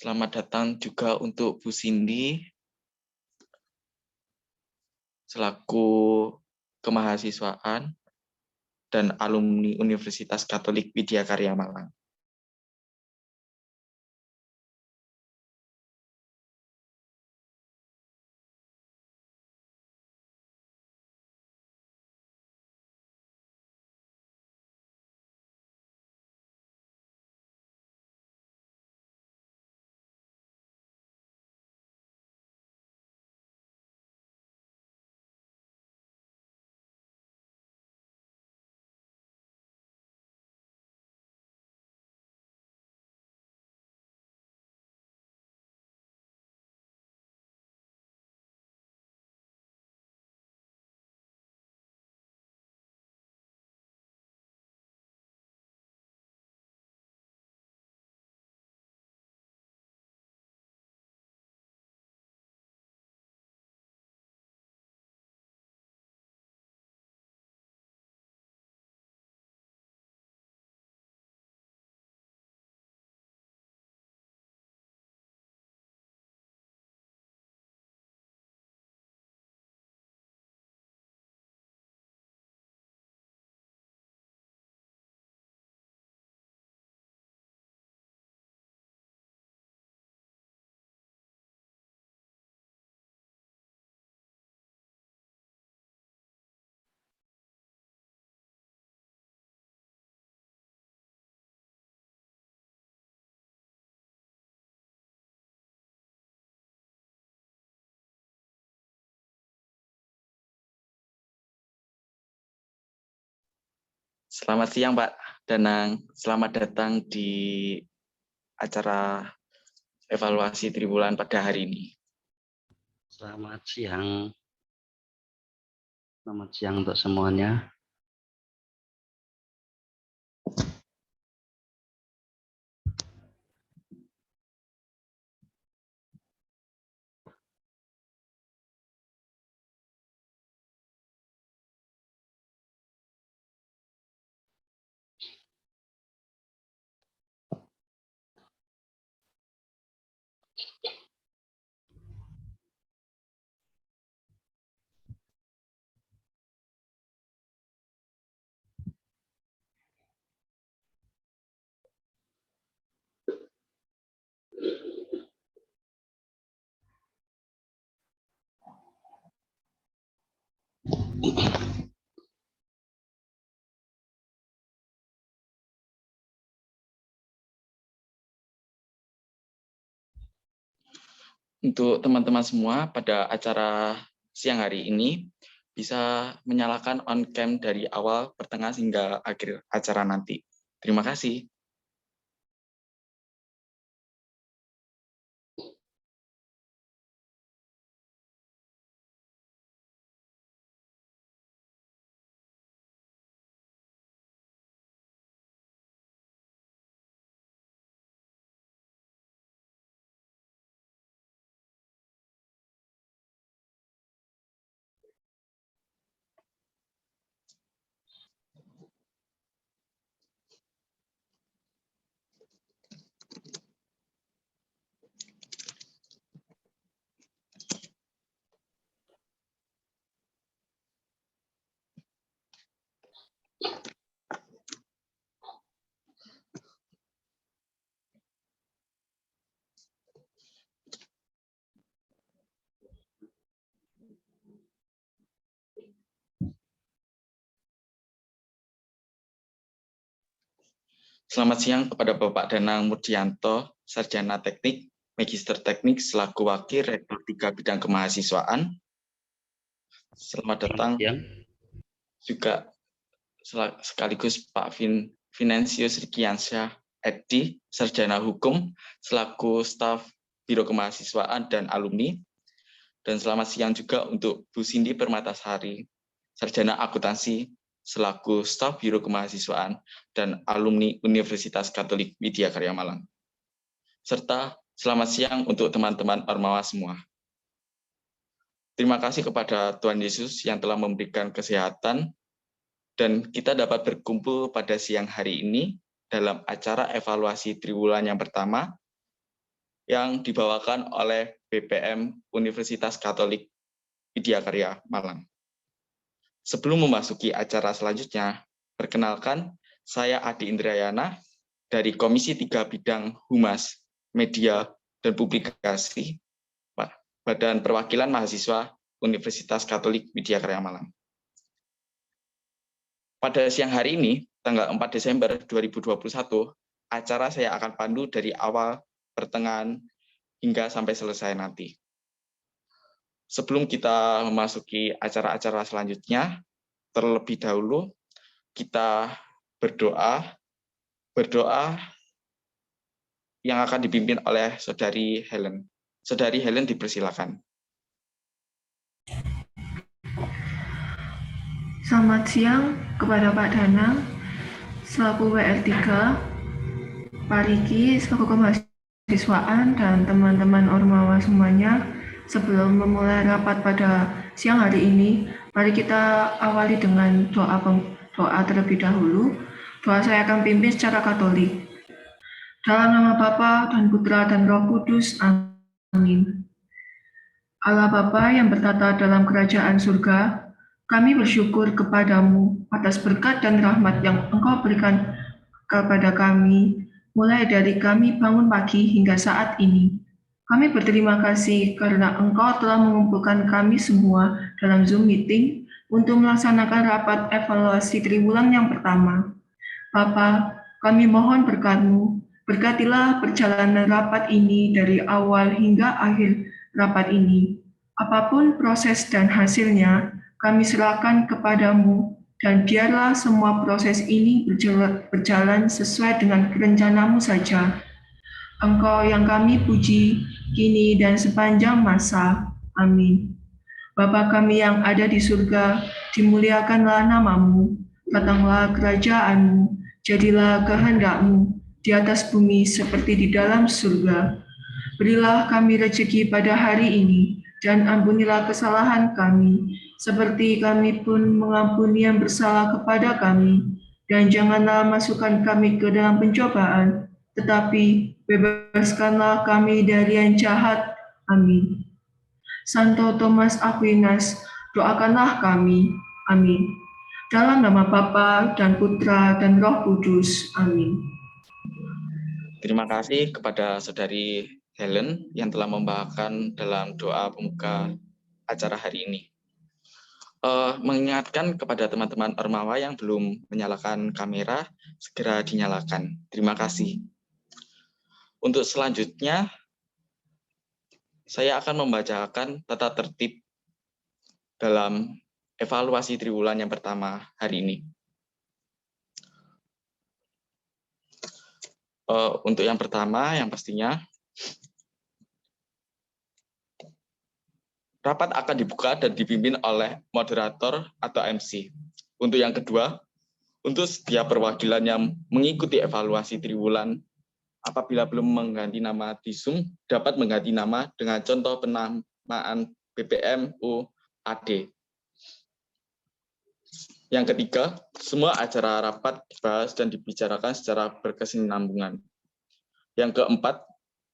Selamat datang juga untuk Bu Cindy selaku kemahasiswaan dan alumni Universitas Katolik Widya Karya Malang. Selamat siang Pak Danang, selamat datang di acara evaluasi triwulan pada hari ini. Selamat siang untuk semuanya. Untuk teman-teman semua, pada acara siang hari ini bisa menyalakan on cam dari awal, pertengahan hingga akhir acara nanti. Terima kasih. Selamat siang kepada Bapak Danang Murdianto, Sarjana Teknik, Magister Teknik selaku Wakil Rektor 3 Bidang Kemahasiswaan. Selamat datang juga sekaligus Pak Finansius Rikiansyah Edi, Sarjana Hukum selaku Staf Biro Kemahasiswaan dan Alumni. Dan selamat siang juga untuk Bu Cindy Permatasari, Sarjana Akuntansi selaku Staf Biro Kemahasiswaan dan Alumni Universitas Katolik Widya Karya Malang. Serta selamat siang untuk teman-teman Ormawa semua. Terima kasih kepada Tuhan Yesus yang telah memberikan kesehatan dan kita dapat berkumpul pada siang hari ini dalam acara evaluasi triwulan yang pertama yang dibawakan oleh BPM Universitas Katolik Widya Karya Malang. Sebelum memasuki acara selanjutnya, perkenalkan, saya Adi Indrayana dari Komisi 3 Bidang Humas, Media, dan Publikasi, Badan Perwakilan Mahasiswa Universitas Katolik Widya Karya Malang. Pada siang hari ini, tanggal 4 Desember 2021, acara saya akan pandu dari awal, pertengahan, hingga sampai selesai nanti. Sebelum kita memasuki acara-acara selanjutnya, terlebih dahulu kita berdoa yang akan dipimpin oleh Saudari Helen. Saudari Helen dipersilakan. Selamat siang kepada Pak Danang, selaku WR3, Pak Riki, selaku kemahasiswaan, dan teman-teman Ormawa semuanya. Sebelum memulai rapat pada siang hari ini, mari kita awali dengan doa terlebih dahulu. Doa saya akan pimpin secara Katolik. Dalam nama Bapa dan Putra dan Roh Kudus, amin. Allah Bapa yang bertata dalam kerajaan surga, kami bersyukur kepadamu atas berkat dan rahmat yang Engkau berikan kepada kami, mulai dari kami bangun pagi hingga saat ini. Kami berterima kasih karena Engkau telah mengumpulkan kami semua dalam Zoom meeting untuk melaksanakan rapat evaluasi triwulan yang pertama. Bapa, kami mohon berkat-Mu, berkatilah perjalanan rapat ini dari awal hingga akhir rapat ini. Apapun proses dan hasilnya, kami serahkan kepadamu, dan biarlah semua proses ini berjalan sesuai dengan rencana-Mu saja. Engkau yang kami puji, kini dan sepanjang masa. Amin. Bapa kami yang ada di surga, dimuliakanlah nama-Mu, datanglah kerajaan-Mu, jadilah kehendak-Mu di atas bumi seperti di dalam surga. Berilah kami rezeki pada hari ini, dan ampunilah kesalahan kami, seperti kami pun mengampuni yang bersalah kepada kami. Dan janganlah masukkan kami ke dalam pencobaan, tetapi bebaskanlah kami dari yang jahat. Amin. Santo Thomas Aquinas, doakanlah kami. Amin. Dalam nama Bapa dan Putra dan Roh Kudus. Amin. Terima kasih kepada Saudari Helen yang telah membawakan dalam doa pembuka acara hari ini. Mengingatkan kepada teman-teman Ormawa yang belum menyalakan kamera, segera dinyalakan. Terima kasih. Untuk selanjutnya, saya akan membacakan tata tertib dalam evaluasi triwulan yang pertama hari ini. Untuk yang pertama, yang pastinya, rapat akan dibuka dan dipimpin oleh moderator atau MC. Untuk yang kedua, untuk setiap perwakilan yang mengikuti evaluasi triwulan, apabila belum mengganti nama di Zoom, dapat mengganti nama dengan contoh penamaan BPM UAD. Yang ketiga, semua acara rapat dibahas dan dibicarakan secara berkesinambungan. Yang keempat,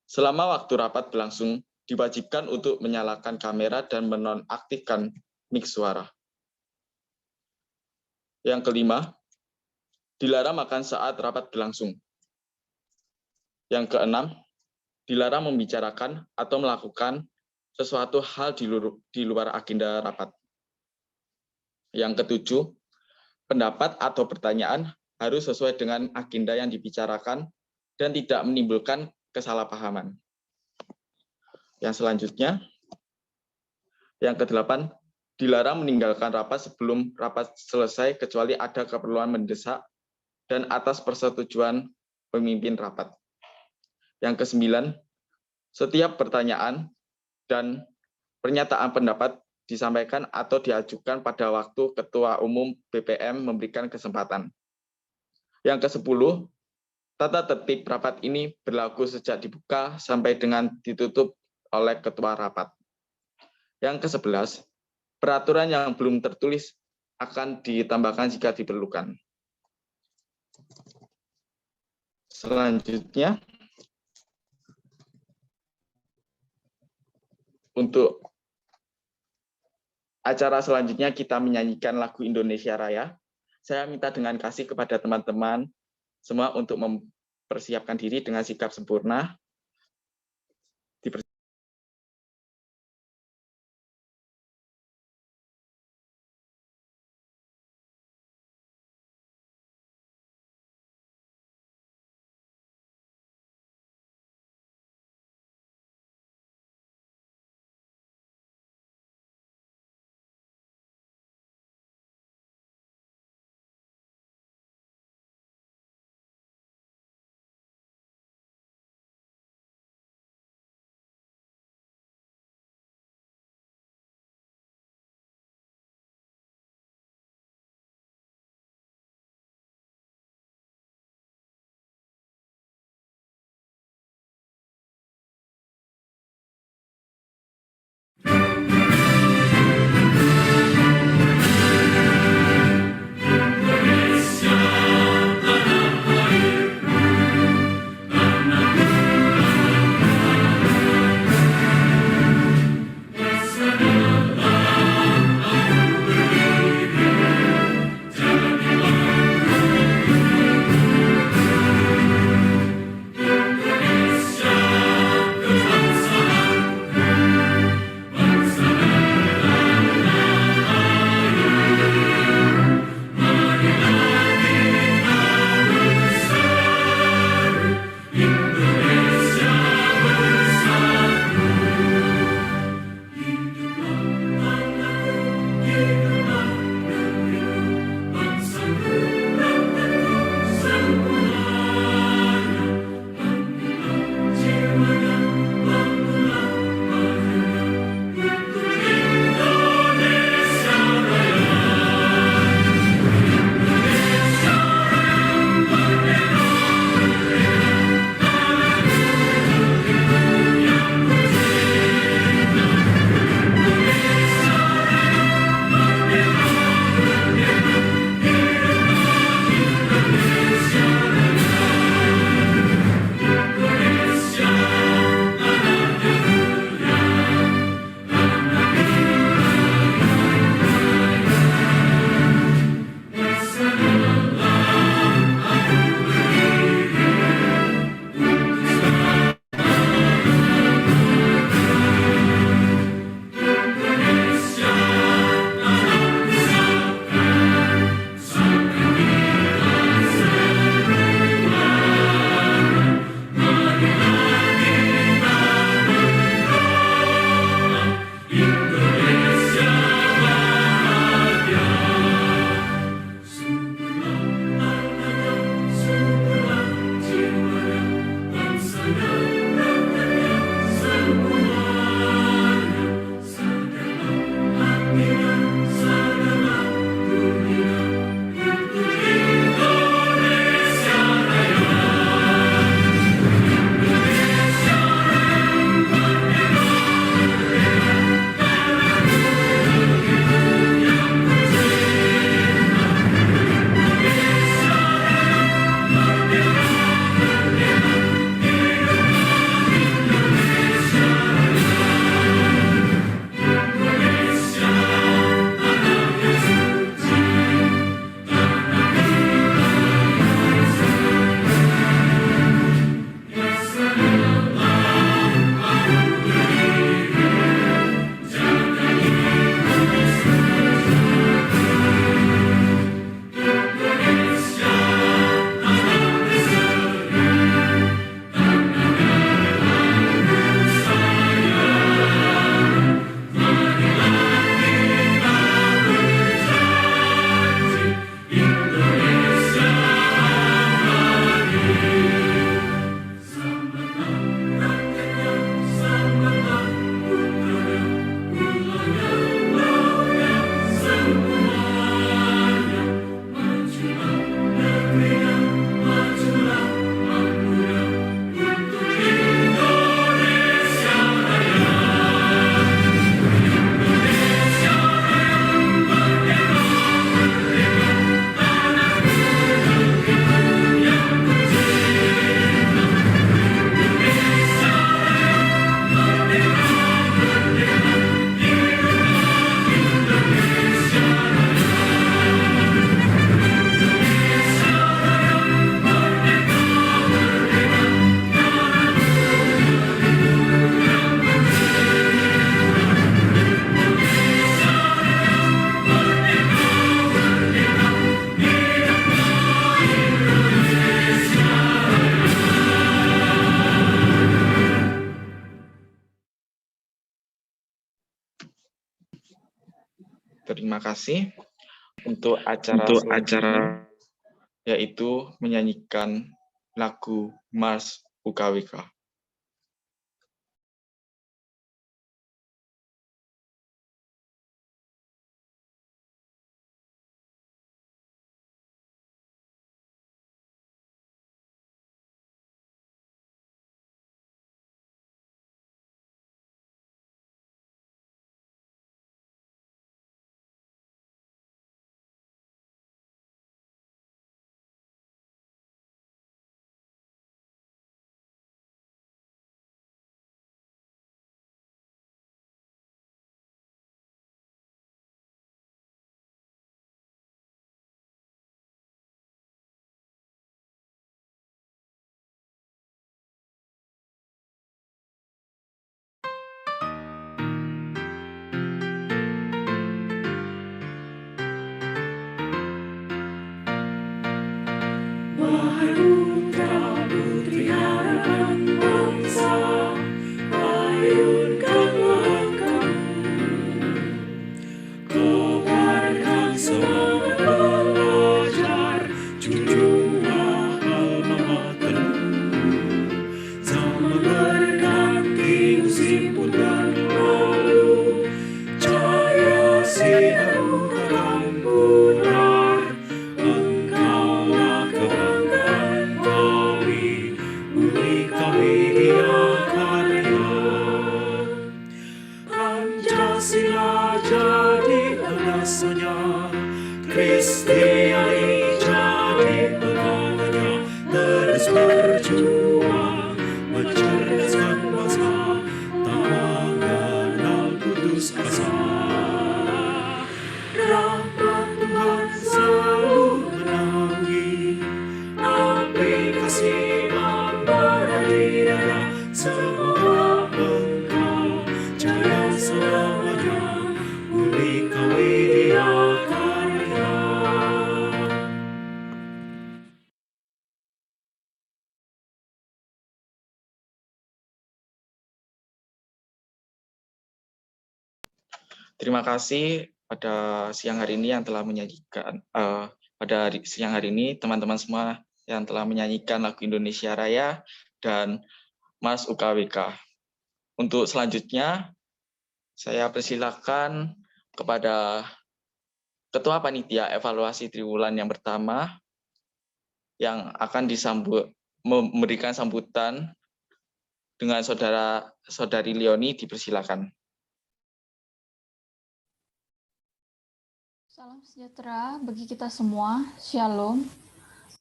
selama waktu rapat berlangsung, diwajibkan untuk menyalakan kamera dan menonaktifkan mic suara. Yang kelima, dilarang makan saat rapat berlangsung. Yang keenam, dilarang membicarakan atau melakukan sesuatu hal di luar agenda rapat. Yang ketujuh, pendapat atau pertanyaan harus sesuai dengan agenda yang dibicarakan dan tidak menimbulkan kesalahpahaman. Yang selanjutnya, yang kedelapan, dilarang meninggalkan rapat sebelum rapat selesai kecuali ada keperluan mendesak dan atas persetujuan pemimpin rapat. Yang kesembilan, setiap pertanyaan dan pernyataan pendapat disampaikan atau diajukan pada waktu Ketua Umum BPM memberikan kesempatan. Yang ke-10, tata tertib rapat ini berlaku sejak dibuka sampai dengan ditutup oleh Ketua Rapat. Yang ke-11, peraturan yang belum tertulis akan ditambahkan jika diperlukan. Selanjutnya, untuk acara selanjutnya kita menyanyikan lagu Indonesia Raya. Saya minta dengan kasih kepada teman-teman semua untuk mempersiapkan diri dengan sikap sempurna. Terima kasih. Untuk acara selanjutnya, yaitu menyanyikan lagu Mars UKWK. Wahai putra-putri harapan bangsa, ayunkanlah kamu, kobarkan semangat belajar, junjunglah alma matermu. Zaman berganti, musim pun berlalu, cahaya sinarmu akan pudar. Engkaulah kebanggaan kami, Bhumika Widya Karya. Pancasila jadi landasannya, Kristiani jadi pegangannya. Terus berjuang, mencerdaskan bangsa, tak mengenal putus asa. Rahmat Tuhan selalu menaungi, api kasih membara di dada. Semoga engkau jaya selamanya, Bhumika Widya Karya. Terima kasih pada siang hari ini yang telah menyanyikan siang hari ini teman-teman semua yang telah menyanyikan lagu Indonesia Raya dan Mars UKWK. Untuk selanjutnya saya persilakan kepada Ketua Panitia Evaluasi Triwulan yang pertama yang akan memberikan sambutan dengan saudari Leoni, dipersilakan. Salam sejahtera bagi kita semua. Shalom.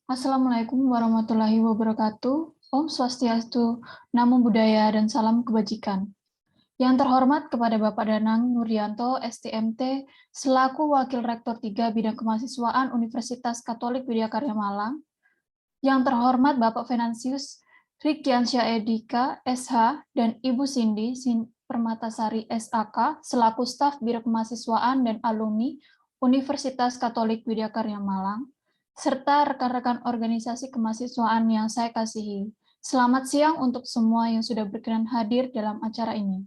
Assalamualaikum warahmatullahi wabarakatuh. Om Swastiastu, Namo Buddhaya, dan salam kebajikan. Yang terhormat kepada Bapak Danang Nuryanto, STMT, selaku Wakil Rektor 3 Bidang Kemahasiswaan Universitas Katolik Widya Karya Malang. Yang terhormat Bapak Venansius Rikyansyah Edika, SH, dan Ibu Cindy Permatasari, SAK, selaku staf Bidang Kemahasiswaan dan alumni Universitas Katolik Widya Karya Malang, serta rekan-rekan organisasi kemahasiswaan yang saya kasihi. Selamat siang untuk semua yang sudah berkenan hadir dalam acara ini.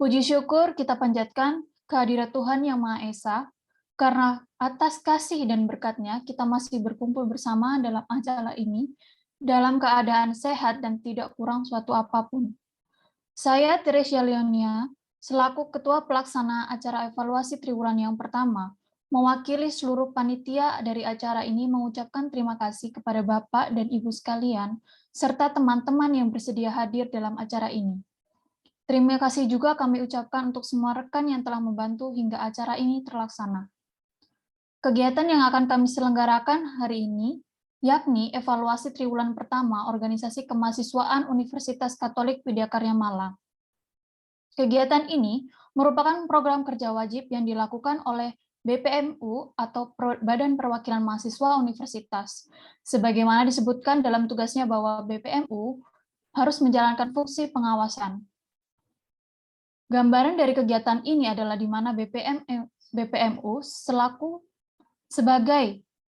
Puji syukur kita panjatkan kehadirat Tuhan Yang Maha Esa, karena atas kasih dan berkat-Nya kita masih berkumpul bersama dalam acara ini, dalam keadaan sehat dan tidak kurang suatu apapun. Saya Teresia Leonia, selaku Ketua Pelaksana acara evaluasi triwulan yang pertama, mewakili seluruh panitia dari acara ini mengucapkan terima kasih kepada Bapak dan Ibu sekalian, serta teman-teman yang bersedia hadir dalam acara ini. Terima kasih juga kami ucapkan untuk semua rekan yang telah membantu hingga acara ini terlaksana. Kegiatan yang akan kami selenggarakan hari ini, yakni evaluasi triwulan pertama Organisasi Kemahasiswaan Universitas Katolik Widya Karya Malang. Kegiatan ini merupakan program kerja wajib yang dilakukan oleh BPMU atau Badan Perwakilan Mahasiswa Universitas. Sebagaimana disebutkan dalam tugasnya bahwa BPMU harus menjalankan fungsi pengawasan. Gambaran dari kegiatan ini adalah di mana BPMU sebagai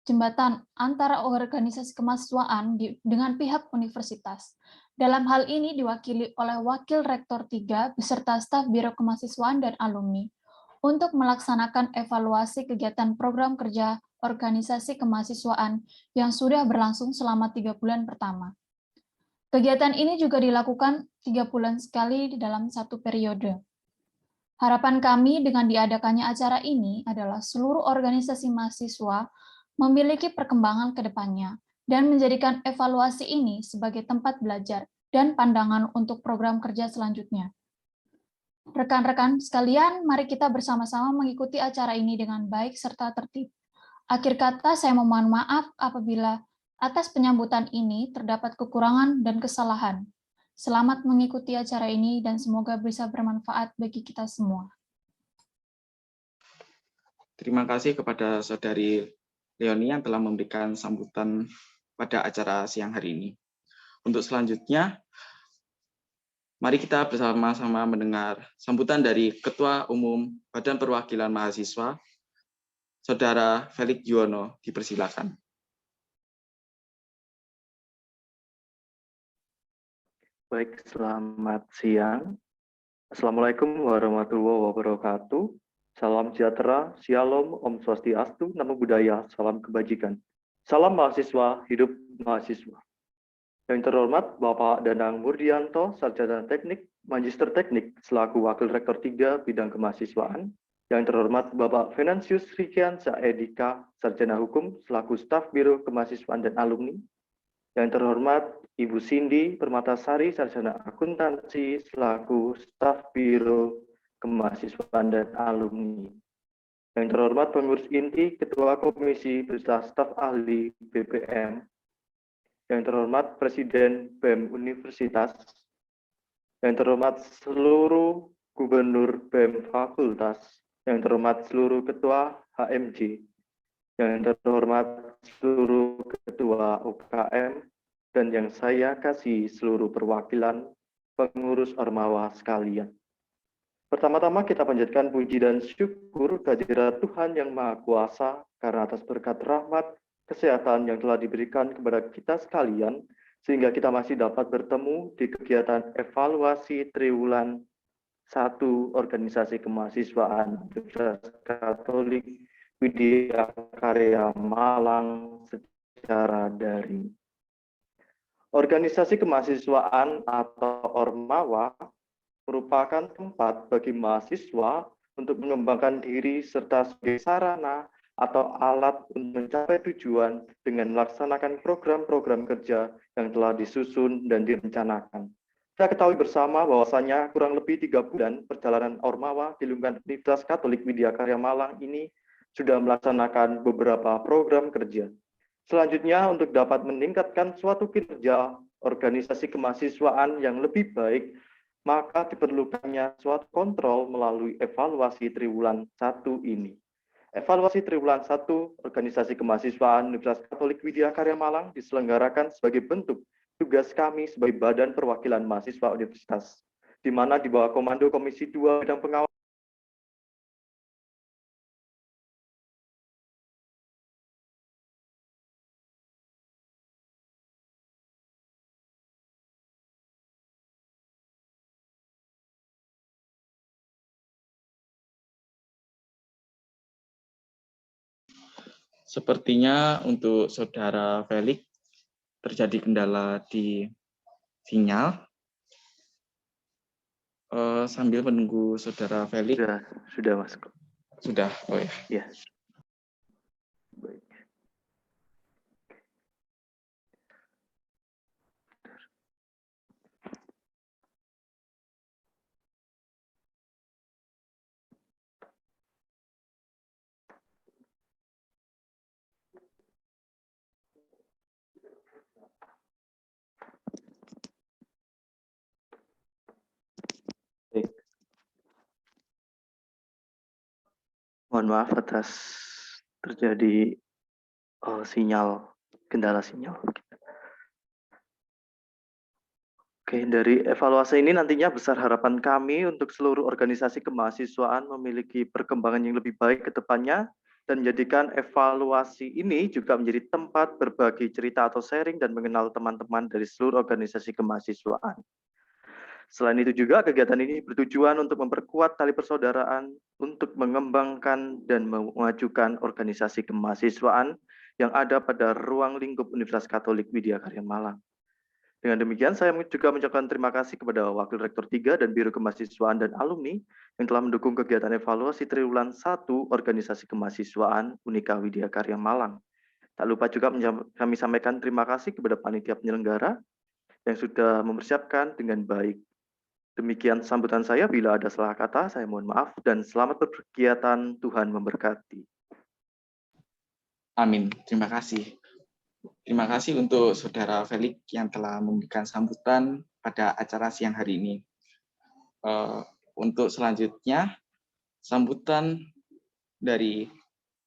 jembatan antara organisasi kemahasiswaan dengan pihak universitas. Dalam hal ini diwakili oleh Wakil Rektor 3 beserta staf Biro Kemahasiswaan dan alumni. untuk melaksanakan evaluasi kegiatan program kerja organisasi kemahasiswaan yang sudah berlangsung selama 3 bulan pertama. Kegiatan ini juga dilakukan 3 bulan sekali dalam satu periode. Harapan kami dengan diadakannya acara ini adalah seluruh organisasi mahasiswa memiliki perkembangan ke depannya dan menjadikan evaluasi ini sebagai tempat belajar dan pandangan untuk program kerja selanjutnya. Rekan-rekan sekalian, mari kita bersama-sama mengikuti acara ini dengan baik serta tertib. Akhir kata, saya memohon maaf apabila atas penyambutan ini terdapat kekurangan dan kesalahan. Selamat mengikuti acara ini dan semoga bisa bermanfaat bagi kita semua. Terima kasih kepada Saudari Leonie yang telah memberikan sambutan pada acara siang hari ini. Untuk selanjutnya, mari kita bersama-sama mendengar sambutan dari Ketua Umum Badan Perwakilan Mahasiswa, Saudara Felix Yuwono, dipersilakan. Baik, selamat siang. Assalamualaikum warahmatullahi wabarakatuh. Salam sejahtera, Shalom, Om Swastiastu, Namo Buddhaya, salam kebajikan. Salam mahasiswa, hidup mahasiswa. Yang terhormat Bapak Danang Murdianto, Sarjana Teknik, Magister Teknik, selaku Wakil Rektor 3 Bidang Kemahasiswaan. Yang terhormat Bapak Venansius Rikiansa Edika, Sarjana Hukum, selaku Staf Biro Kemahasiswaan dan Alumni. Yang terhormat Ibu Cindy Permatasari, Sarjana Akuntansi, selaku Staf Biro Kemahasiswaan dan Alumni. Yang terhormat Pengurus Inti, Ketua Komisi beserta Staf Ahli BPM. Yang terhormat Presiden BEM Universitas. Yang terhormat seluruh Gubernur BEM Fakultas. Yang terhormat seluruh Ketua HMJ. Yang terhormat seluruh Ketua UKM, dan yang saya kasih seluruh perwakilan pengurus Ormawa sekalian. Pertama-tama kita panjatkan puji dan syukur kehadirat Tuhan yang Maha Kuasa karena atas berkat rahmat kesehatan yang telah diberikan kepada kita sekalian, sehingga kita masih dapat bertemu di kegiatan evaluasi triwulan 1 Organisasi Kemahasiswaan Universitas Katolik Widya Karya Malang secara daring. Organisasi kemahasiswaan atau Ormawa merupakan tempat bagi mahasiswa untuk mengembangkan diri serta sebagai sarana atau alat untuk mencapai tujuan dengan melaksanakan program-program kerja yang telah disusun dan direncanakan. Kita ketahui bersama bahwasanya kurang lebih 3 bulan perjalanan Ormawa di lingkungan Universitas Katolik Widya Karya Malang ini sudah melaksanakan beberapa program kerja. Selanjutnya, untuk dapat meningkatkan suatu kinerja organisasi kemahasiswaan yang lebih baik, maka diperlukannya suatu kontrol melalui evaluasi triwulan 1 ini. Evaluasi triwulan 1 Organisasi Kemahasiswaan Universitas Katolik Widya Karya Malang diselenggarakan sebagai bentuk tugas kami sebagai Badan Perwakilan Mahasiswa Universitas, di mana di bawah komando Komisi 2 Bidang Pengawasan Sepertinya untuk Saudara Felix terjadi kendala di sinyal. Sambil menunggu Saudara Felix. sudah Mas. Sudah, oh ya. Ya. Baik. Mohon maaf atas terjadi kendala sinyal. Oke, dari evaluasi ini nantinya besar harapan kami untuk seluruh organisasi kemahasiswaan memiliki perkembangan yang lebih baik ke depannya dan menjadikan evaluasi ini juga menjadi tempat berbagi cerita atau sharing dan mengenal teman-teman dari seluruh organisasi kemahasiswaan. Selain itu juga, kegiatan ini bertujuan untuk memperkuat tali persaudaraan, untuk mengembangkan dan memajukan organisasi kemahasiswaan yang ada pada ruang lingkup Universitas Katolik Widya Karya Malang. Dengan demikian, saya juga mengucapkan terima kasih kepada Wakil Rektor 3 dan Biro Kemahasiswaan dan Alumni yang telah mendukung kegiatan evaluasi triwulan 1 Organisasi Kemahasiswaan Unika Widya Karya Malang. Tak lupa juga kami sampaikan terima kasih kepada panitia penyelenggara yang sudah mempersiapkan dengan baik. Demikian sambutan saya, bila ada salah kata, saya mohon maaf, dan selamat berkegiatan, Tuhan memberkati. Amin, terima kasih. Terima kasih untuk Saudara Felix yang telah memberikan sambutan pada acara siang hari ini. Untuk selanjutnya, sambutan dari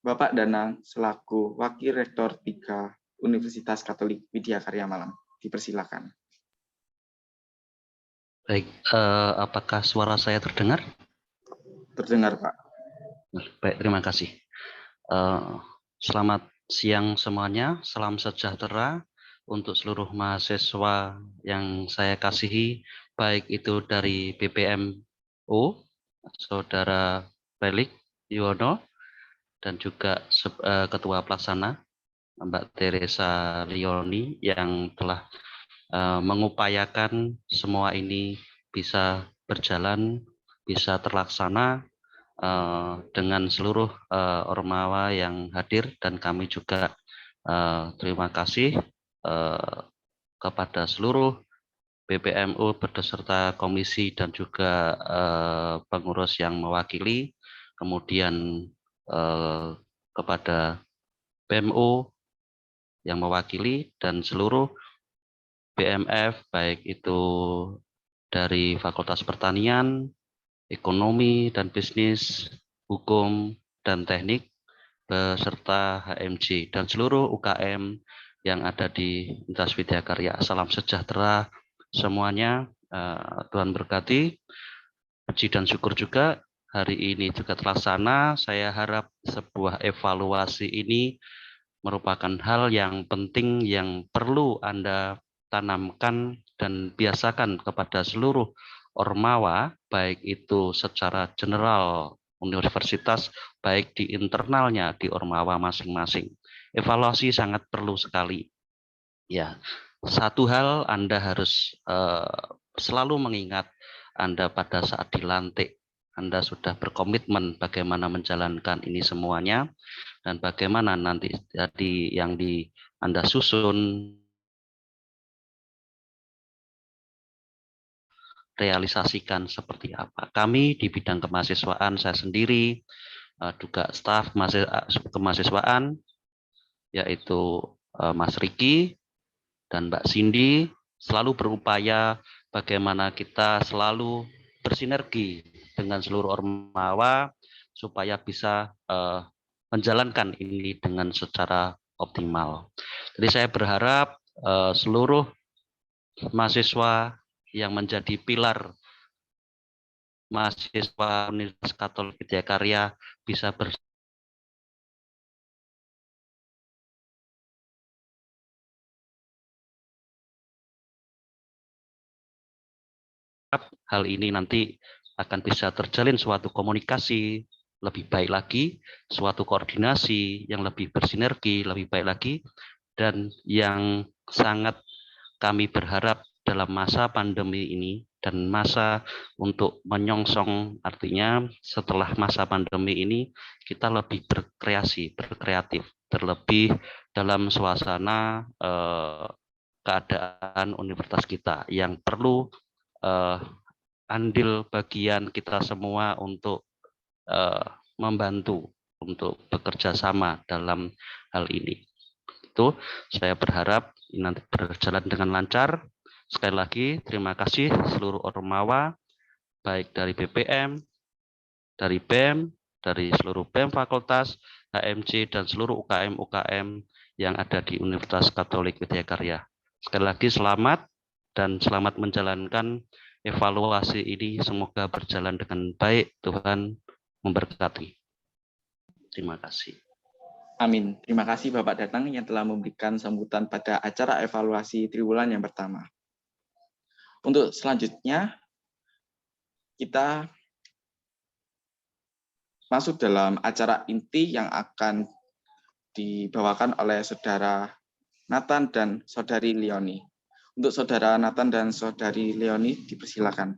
Bapak Danang selaku Wakil Rektor 3 Universitas Katolik Widya Karya Malang. Dipersilakan. Baik, apakah suara saya terdengar? Terdengar, Pak. Baik, terima kasih. Selamat siang semuanya, salam sejahtera untuk seluruh mahasiswa yang saya kasihi, baik itu dari BPMU, Saudara Felix Yuwono, dan juga Ketua Pelaksana, Mbak Teresa Lioni, yang telah mengupayakan semua ini bisa berjalan, bisa terlaksana dengan seluruh ormawa yang hadir, dan kami juga terima kasih kepada seluruh BPMU beserta komisi dan juga pengurus yang mewakili, kemudian kepada PMU yang mewakili, dan seluruh BMF, baik itu dari Fakultas Pertanian, Ekonomi dan Bisnis, Hukum dan Teknik, beserta HMJ, dan seluruh UKM yang ada di Universitas Widya Karya. Salam sejahtera semuanya, Tuhan berkati. Puji dan syukur juga hari ini juga terlaksana. Saya harap sebuah evaluasi ini merupakan hal yang penting yang perlu Anda tanamkan dan biasakan kepada seluruh ormawa, baik itu secara general universitas, baik di internalnya di ormawa masing-masing. Evaluasi sangat perlu sekali. Ya, satu hal Anda harus selalu mengingat, Anda pada saat dilantik, Anda sudah berkomitmen bagaimana menjalankan ini semuanya, dan bagaimana nanti jadi yang Anda susun realisasikan seperti apa. Kami di bidang kemahasiswaan, saya sendiri juga staf kemahasiswaan, yaitu Mas Riki dan Mbak Cindy, selalu berupaya bagaimana kita selalu bersinergi dengan seluruh ormawa supaya bisa menjalankan ini dengan secara optimal. Jadi saya berharap seluruh mahasiswa yang menjadi pilar mahasiswa Universitas Katolik Widya Karya bisa hal ini nanti akan bisa terjalin suatu komunikasi lebih baik lagi, suatu koordinasi yang lebih bersinergi, lebih baik lagi, dan yang sangat kami berharap dalam masa pandemi ini dan masa untuk menyongsong, artinya setelah masa pandemi ini kita lebih berkreasi, berkreatif, terlebih dalam suasana keadaan universitas kita yang perlu andil bagian kita semua untuk membantu, untuk bekerja sama dalam hal ini. Itu saya berharap ini nanti berjalan dengan lancar. Sekali lagi terima kasih seluruh ormawa, baik dari BPM, dari BEM, dari seluruh BEM fakultas, HMJ, dan seluruh UKM-UKM yang ada di Universitas Katolik Widya Karya. Sekali lagi selamat, dan selamat menjalankan evaluasi ini. Semoga berjalan dengan baik. Tuhan memberkati. Terima kasih. Amin. Terima kasih Bapak Danang yang telah memberikan sambutan pada acara evaluasi triwulan yang pertama. Untuk selanjutnya, kita masuk dalam acara inti yang akan dibawakan oleh Saudara Nathan dan Saudari Leoni. Untuk Saudara Nathan dan Saudari Leoni, dipersilakan.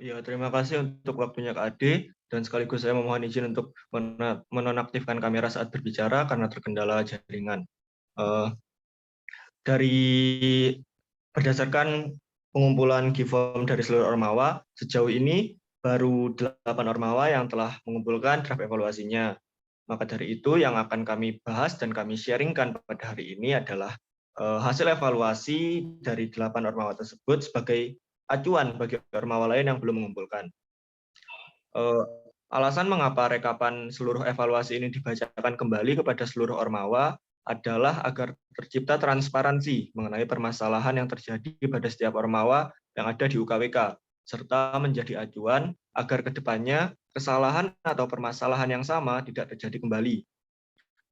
Ya, terima kasih untuk waktunya Kak Ade, dan sekaligus saya memohon izin untuk menonaktifkan kamera saat berbicara karena terkendala jaringan. Berdasarkan pengumpulan GIFOM dari seluruh Ormawa, sejauh ini baru 8 Ormawa yang telah mengumpulkan draft evaluasinya. Maka dari itu yang akan kami bahas dan kami sharingkan pada hari ini adalah hasil evaluasi dari 8 Ormawa tersebut sebagai acuan bagi Ormawa lain yang belum mengumpulkan. Alasan mengapa rekapan seluruh evaluasi ini dibacakan kembali kepada seluruh Ormawa adalah agar tercipta transparansi mengenai permasalahan yang terjadi pada setiap Ormawa yang ada di UKWK, serta menjadi acuan agar kedepannya kesalahan atau permasalahan yang sama tidak terjadi kembali.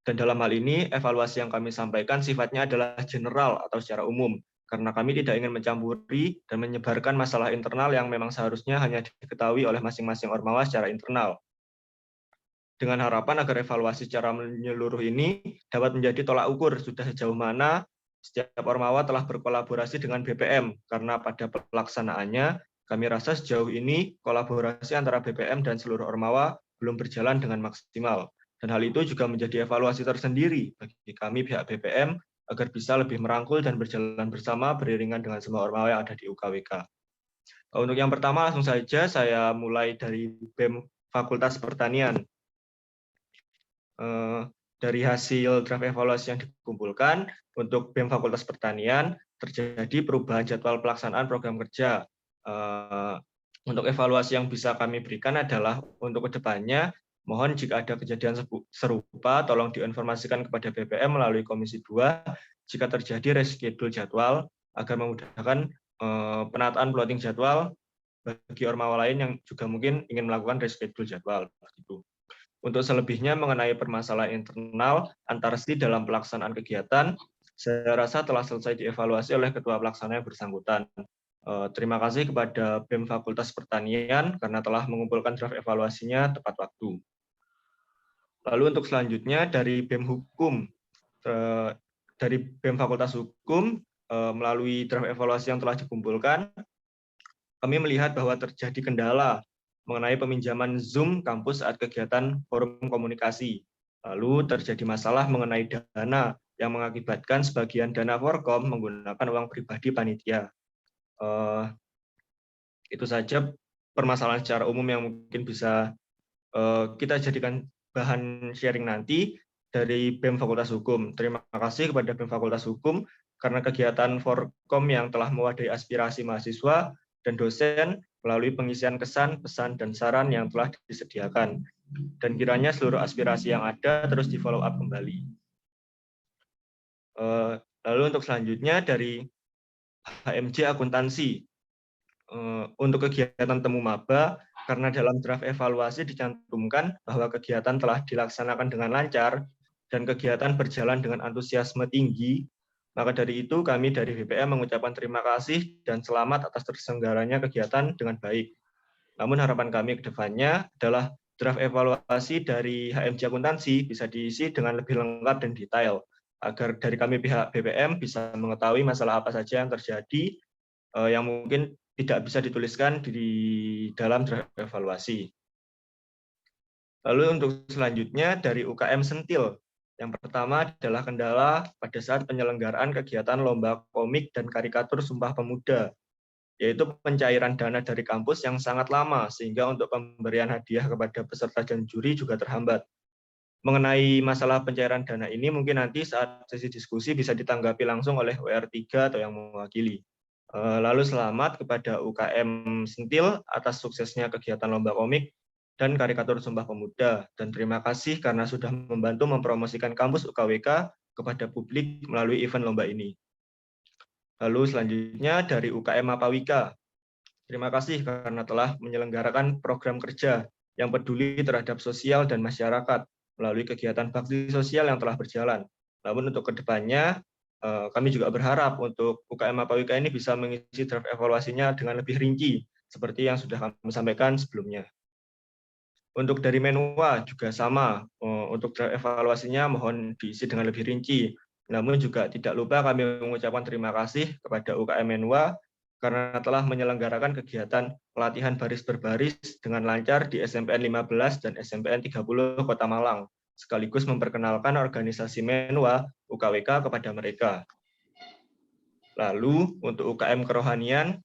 Dan dalam hal ini, evaluasi yang kami sampaikan sifatnya adalah general atau secara umum, karena kami tidak ingin mencampuri dan menyebarkan masalah internal yang memang seharusnya hanya diketahui oleh masing-masing Ormawa secara internal. Dengan harapan agar evaluasi secara menyeluruh ini dapat menjadi tolak ukur sudah sejauh mana setiap Ormawa telah berkolaborasi dengan BPM, karena pada pelaksanaannya kami rasa sejauh ini kolaborasi antara BPM dan seluruh Ormawa belum berjalan dengan maksimal. Dan hal itu juga menjadi evaluasi tersendiri bagi kami pihak BPM agar bisa lebih merangkul dan berjalan bersama beriringan dengan semua Ormawa yang ada di UKWK. Untuk yang pertama langsung saja saya mulai dari BEM Fakultas Pertanian. Dari hasil draft evaluasi yang dikumpulkan, untuk BEM Fakultas Pertanian terjadi perubahan jadwal pelaksanaan program kerja. Untuk evaluasi yang bisa kami berikan adalah untuk kedepannya, mohon jika ada kejadian serupa, tolong diinformasikan kepada BPM melalui Komisi 2 jika terjadi reschedule jadwal, agar memudahkan penataan plotting jadwal bagi Ormawa lain yang juga mungkin ingin melakukan reschedule jadwal. Untuk selebihnya mengenai permasalahan internal antar STI dalam pelaksanaan kegiatan, saya rasa telah selesai dievaluasi oleh Ketua Pelaksana yang bersangkutan. Terima kasih kepada BEM Fakultas Pertanian karena telah mengumpulkan draft evaluasinya tepat waktu. Lalu untuk selanjutnya dari BEM Hukum, dari BEM Fakultas Hukum melalui draft evaluasi yang telah dikumpulkan, kami melihat bahwa terjadi kendala mengenai peminjaman Zoom kampus saat kegiatan forum komunikasi. Lalu terjadi masalah mengenai dana yang mengakibatkan sebagian dana Forkom menggunakan uang pribadi panitia. Itu saja permasalahan secara umum yang mungkin bisa kita jadikan bahan sharing nanti dari BEM Fakultas Hukum. Terima kasih kepada BEM Fakultas Hukum karena kegiatan Forkom yang telah mewadahi aspirasi mahasiswa dan dosen melalui pengisian kesan, pesan, dan saran yang telah disediakan. Dan kiranya seluruh aspirasi yang ada terus di-follow up kembali. Lalu untuk selanjutnya dari HMJ Akuntansi. Untuk kegiatan temu maba, karena dalam draft evaluasi dicantumkan bahwa kegiatan telah dilaksanakan dengan lancar dan kegiatan berjalan dengan antusiasme tinggi, maka dari itu kami dari BPM mengucapkan terima kasih dan selamat atas terselenggaranya kegiatan dengan baik. Namun harapan kami ke depannya adalah draft evaluasi dari HMJ Akuntansi bisa diisi dengan lebih lengkap dan detail, agar dari kami pihak BPM bisa mengetahui masalah apa saja yang terjadi yang mungkin tidak bisa dituliskan di dalam draft evaluasi. Lalu untuk selanjutnya dari UKM Sentil. Yang pertama adalah kendala pada saat penyelenggaraan kegiatan lomba komik dan karikatur Sumpah Pemuda, yaitu pencairan dana dari kampus yang sangat lama, sehingga untuk pemberian hadiah kepada peserta dan juri juga terhambat. Mengenai masalah pencairan dana ini, mungkin nanti saat sesi diskusi bisa ditanggapi langsung oleh WR3 atau yang mewakili. Lalu selamat kepada UKM Sentil atas suksesnya kegiatan lomba komik dan karikatur Sumpah Pemuda, dan terima kasih karena sudah membantu mempromosikan kampus UKWK kepada publik melalui event lomba ini. Lalu selanjutnya dari UKM Mapawika, terima kasih karena telah menyelenggarakan program kerja yang peduli terhadap sosial dan masyarakat melalui kegiatan bakti sosial yang telah berjalan. Namun untuk kedepannya, kami juga berharap untuk UKM Mapawika ini bisa mengisi draft evaluasinya dengan lebih rinci, seperti yang sudah kami sampaikan sebelumnya. Untuk dari Menwa juga sama, untuk draft evaluasinya mohon diisi dengan lebih rinci. Namun juga tidak lupa kami mengucapkan terima kasih kepada UKM Menwa karena telah menyelenggarakan kegiatan pelatihan baris berbaris dengan lancar di SMPN 15 dan SMPN 30 Kota Malang, sekaligus memperkenalkan organisasi Menwa UKWK kepada mereka. Lalu untuk UKM Kerohanian,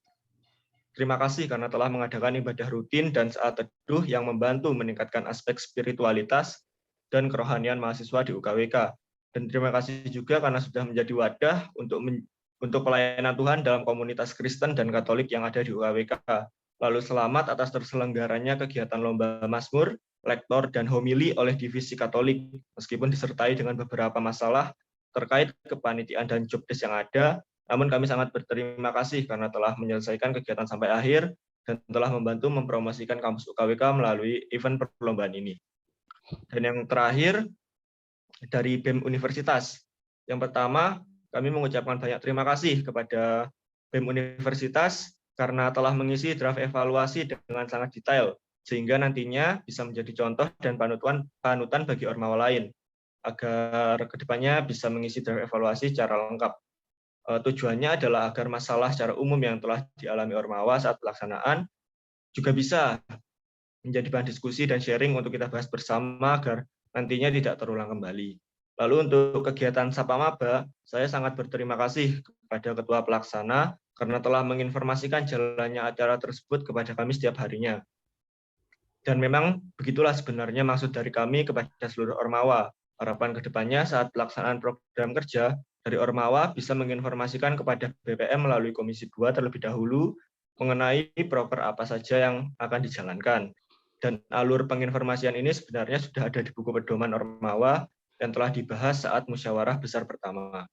terima kasih karena telah mengadakan ibadah rutin dan saat teduh yang membantu meningkatkan aspek spiritualitas dan kerohanian mahasiswa di UKWK. Dan terima kasih juga karena sudah menjadi wadah untuk pelayanan Tuhan dalam komunitas Kristen dan Katolik yang ada di UKWK. Lalu selamat atas terselenggaranya kegiatan lomba Mazmur, lektor, dan homili oleh divisi Katolik, meskipun disertai dengan beberapa masalah terkait kepanitiaan dan jobdesk yang ada. Namun kami sangat berterima kasih karena telah menyelesaikan kegiatan sampai akhir dan telah membantu mempromosikan kampus UKWK melalui event perlombaan ini. Dan yang terakhir, dari BEM Universitas. Yang pertama, kami mengucapkan banyak terima kasih kepada BEM Universitas karena telah mengisi draft evaluasi dengan sangat detail, sehingga nantinya bisa menjadi contoh dan panutan bagi ormawa lain, agar kedepannya bisa mengisi draft evaluasi secara lengkap. Tujuannya adalah agar masalah secara umum yang telah dialami ormawa saat pelaksanaan juga bisa menjadi bahan diskusi dan sharing untuk kita bahas bersama agar nantinya tidak terulang kembali. Lalu untuk kegiatan Sapa Maba, saya sangat berterima kasih kepada Ketua Pelaksana karena telah menginformasikan jalannya acara tersebut kepada kami setiap harinya. Dan memang begitulah sebenarnya maksud dari kami kepada seluruh ormawa. Harapan kedepannya saat pelaksanaan program kerja dari ormawa bisa menginformasikan kepada BPM melalui Komisi 2 terlebih dahulu mengenai proker apa saja yang akan dijalankan. Dan alur penginformasian ini sebenarnya sudah ada di buku pedoman ormawa yang telah dibahas saat musyawarah besar pertama.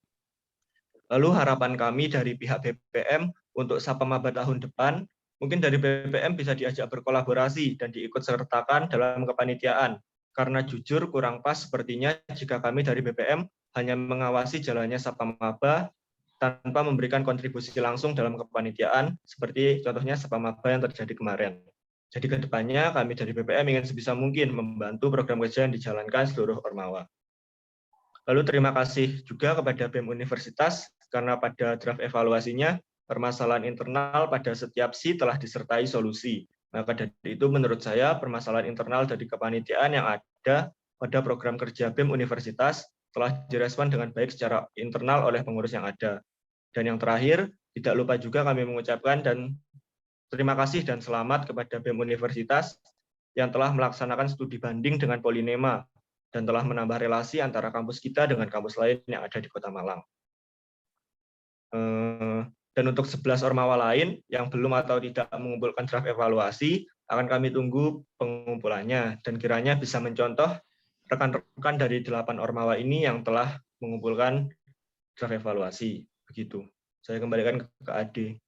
Lalu harapan kami dari pihak BPM untuk Sapa Maba tahun depan, mungkin dari BPM bisa diajak berkolaborasi dan diikut sertakan dalam kepanitiaan. Karena jujur kurang pas sepertinya jika kami dari BPM hanya mengawasi jalannya Sapa Maba tanpa memberikan kontribusi langsung dalam kepanitiaan, seperti contohnya Sapa Maba yang terjadi kemarin. Jadi ke depannya kami dari BPM ingin sebisa mungkin membantu program kerja yang dijalankan seluruh ormawa. Lalu terima kasih juga kepada BEM Universitas karena pada draft evaluasinya permasalahan internal pada setiap SI telah disertai solusi. Maka dari itu menurut saya permasalahan internal dari kepanitiaan yang ada pada program kerja BEM Universitas telah direspon dengan baik secara internal oleh pengurus yang ada. Dan yang terakhir, tidak lupa juga kami mengucapkan dan terima kasih dan selamat kepada BEM Universitas yang telah melaksanakan studi banding dengan Polinema dan telah menambah relasi antara kampus kita dengan kampus lain yang ada di Kota Malang. Dan untuk 11 ormawa lain yang belum atau tidak mengumpulkan draft evaluasi, akan kami tunggu pengumpulannya dan kiranya bisa mencontoh rekan-rekan dari 8 ormawa ini yang telah mengumpulkan draft evaluasi. Begitu. Saya kembalikan ke Ade.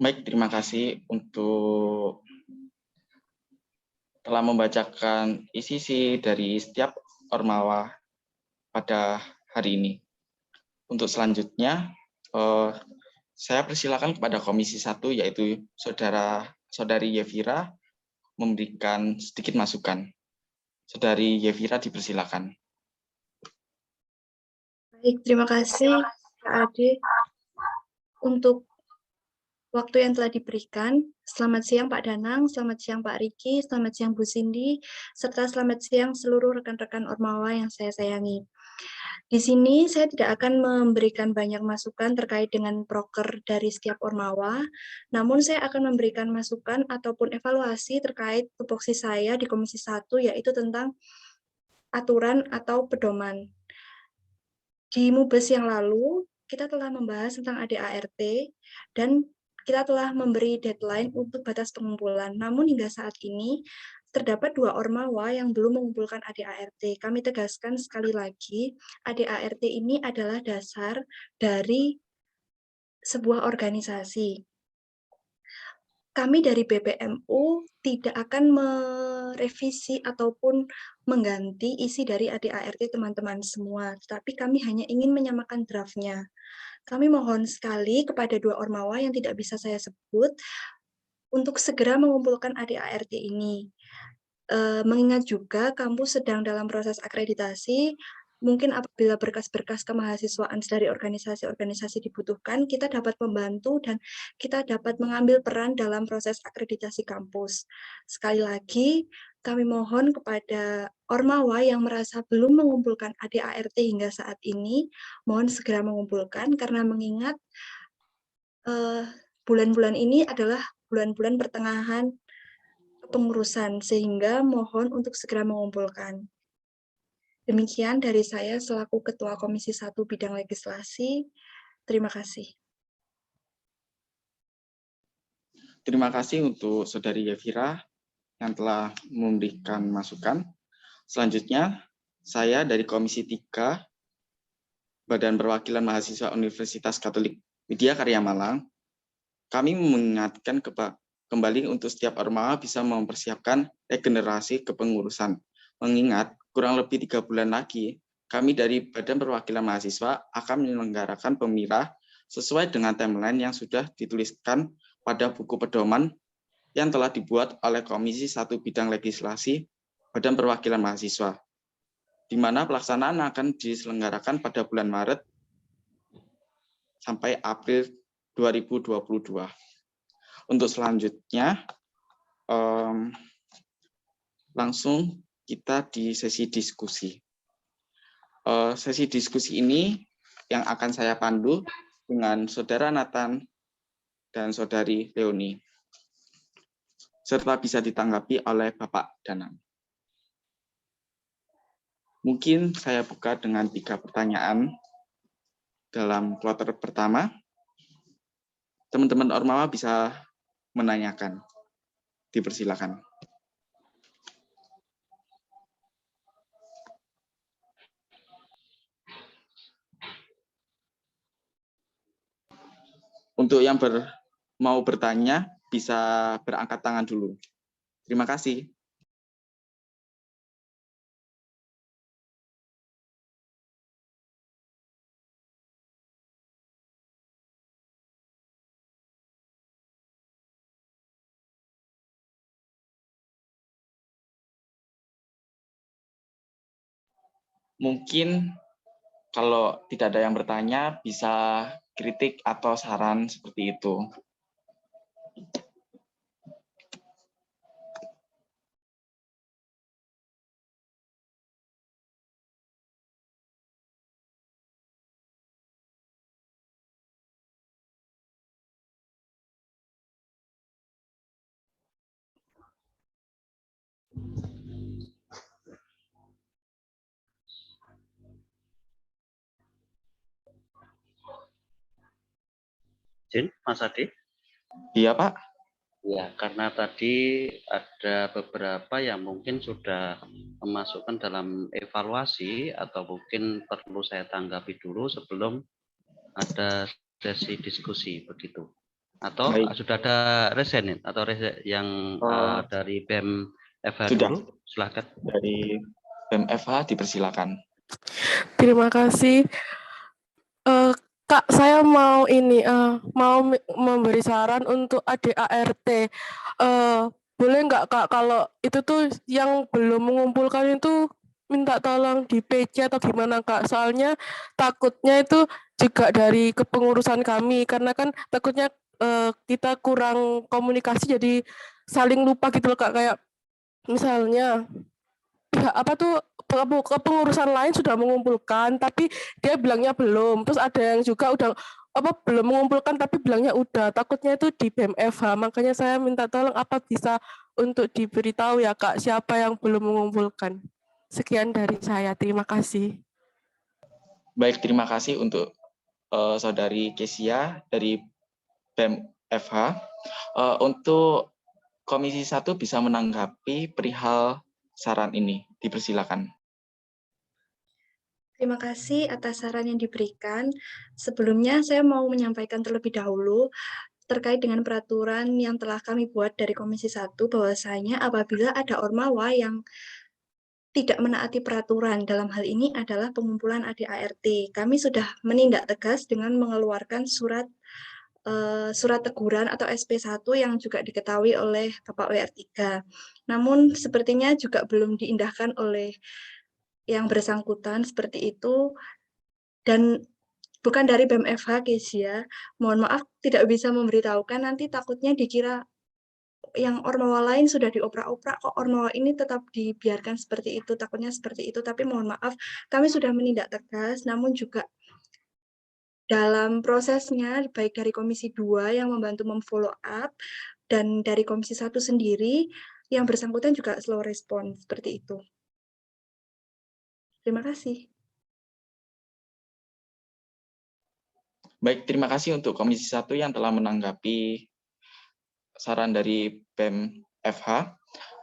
Baik, terima kasih untuk telah membacakan isi dari setiap ormawa pada hari ini. Untuk selanjutnya, saya persilakan kepada Komisi 1, yaitu Saudari Yevira, memberikan sedikit masukan. Saudari Yevira, dipersilakan. Baik, terima kasih Pak Ade untuk waktu yang telah diberikan. Selamat siang Pak Danang, selamat siang Pak Riki, selamat siang Bu Cindy, serta selamat siang seluruh rekan-rekan ormawa yang saya sayangi. Di sini saya tidak akan memberikan banyak masukan terkait dengan proker dari setiap ormawa, namun saya akan memberikan masukan ataupun evaluasi terkait tupoksi saya di Komisi 1, yaitu tentang aturan atau pedoman. Di MUBES yang lalu, kita telah membahas tentang ADART, dan kita telah memberi deadline untuk batas pengumpulan. Namun hingga saat ini, terdapat 2 ormawa yang belum mengumpulkan ADART. Kami tegaskan sekali lagi, ADART ini adalah dasar dari sebuah organisasi. kami dari BPMU tidak akan merevisi ataupun mengganti isi dari ADART teman-teman semua, tetapi kami hanya ingin menyamakan draftnya. Kami mohon sekali kepada dua ormawa yang tidak bisa saya sebut untuk segera mengumpulkan ADART ini. Mengingat juga kampus sedang dalam proses akreditasi, mungkin apabila berkas-berkas kemahasiswaan dari organisasi-organisasi dibutuhkan, kita dapat membantu dan kita dapat mengambil peran dalam proses akreditasi kampus. Sekali lagi, kami mohon kepada ormawa yang merasa belum mengumpulkan ADART hingga saat ini, mohon segera mengumpulkan, karena mengingat bulan-bulan ini adalah bulan-bulan pertengahan kepengurusan, sehingga mohon untuk segera mengumpulkan. Demikian dari saya selaku Ketua Komisi 1 Bidang Legislasi. Terima kasih. Terima kasih untuk Saudari Yevira yang telah memberikan masukan. Selanjutnya, saya dari Komisi 3 Badan Perwakilan Mahasiswa Universitas Katolik Widya Karya Malang, kami mengingatkan kembali untuk setiap ormawa bisa mempersiapkan regenerasi kepengurusan. Mengingat kurang lebih 3 bulan lagi, kami dari Badan Perwakilan Mahasiswa akan menyelenggarakan pemirah sesuai dengan timeline yang sudah dituliskan pada buku pedoman yang telah dibuat oleh Komisi 1 Bidang Legislasi Badan Perwakilan Mahasiswa, di mana pelaksanaan akan diselenggarakan pada bulan Maret sampai April 2022. Untuk selanjutnya, langsung kita di sesi diskusi. Sesi diskusi ini yang akan saya pandu dengan Saudara Nathan dan Saudari Leonie, serta bisa ditanggapi oleh Bapak Danang. Mungkin saya buka dengan 3 pertanyaan dalam kloter pertama. Teman-teman ormawa bisa menanyakan. Dipersilakan. Untuk yang mau bertanya, bisa berangkat tangan dulu. Terima kasih. Mungkin kalau tidak ada yang bertanya, bisa kritik atau saran seperti itu. Izin, Mas Adi? Iya, Pak. Ya, karena tadi ada beberapa yang mungkin sudah memasukkan dalam evaluasi atau mungkin perlu saya tanggapi dulu sebelum ada sesi diskusi begitu. Atau Baik. sudah ada resen atau yang dari BEM FH Sudah. dulu, silakan. Dari BEM FH dipersilakan. Terima kasih. Kak, saya mau mau memberi saran untuk ADART. Boleh nggak Kak, kalau itu tuh yang belum mengumpulkan itu minta tolong di PC atau gimana Kak? Soalnya takutnya itu juga dari kepengurusan kami, karena kan takutnya kita kurang komunikasi jadi saling lupa gitu loh Kak. Kayak misalnya pihak kepengurusan lain sudah mengumpulkan tapi dia bilangnya belum, terus ada yang juga udah belum mengumpulkan tapi bilangnya udah, takutnya itu di BEM FH. Makanya saya minta tolong apa bisa untuk diberitahu ya Kak siapa yang belum mengumpulkan. Sekian dari saya, terima kasih. Baik, terima kasih untuk Saudari Kesia dari BEM FH. Untuk Komisi 1 bisa menanggapi perihal saran ini. Dipersilakan. Terima kasih atas saran yang diberikan. Sebelumnya saya mau menyampaikan terlebih dahulu, terkait dengan peraturan yang telah kami buat dari Komisi 1 bahwasanya apabila ada ormawa yang tidak menaati peraturan, dalam hal ini adalah pengumpulan ADART. Kami sudah menindak tegas dengan mengeluarkan surat teguran atau SP1 yang juga diketahui oleh Bapak WR3. Namun sepertinya juga belum diindahkan oleh yang bersangkutan seperti itu, dan bukan dari BEM-FH, Kezia. Mohon maaf tidak bisa memberitahukan, nanti takutnya dikira yang ormawa lain sudah dioprak-oprak, kok ormawa ini tetap dibiarkan seperti itu, takutnya seperti itu. Tapi mohon maaf, kami sudah menindak tegas, namun juga dalam prosesnya, baik dari Komisi 2 yang membantu memfollow up, dan dari Komisi 1 sendiri, yang bersangkutan juga slow respon, seperti itu. Terima kasih. Baik, terima kasih untuk Komisi 1 yang telah menanggapi saran dari BEM FH.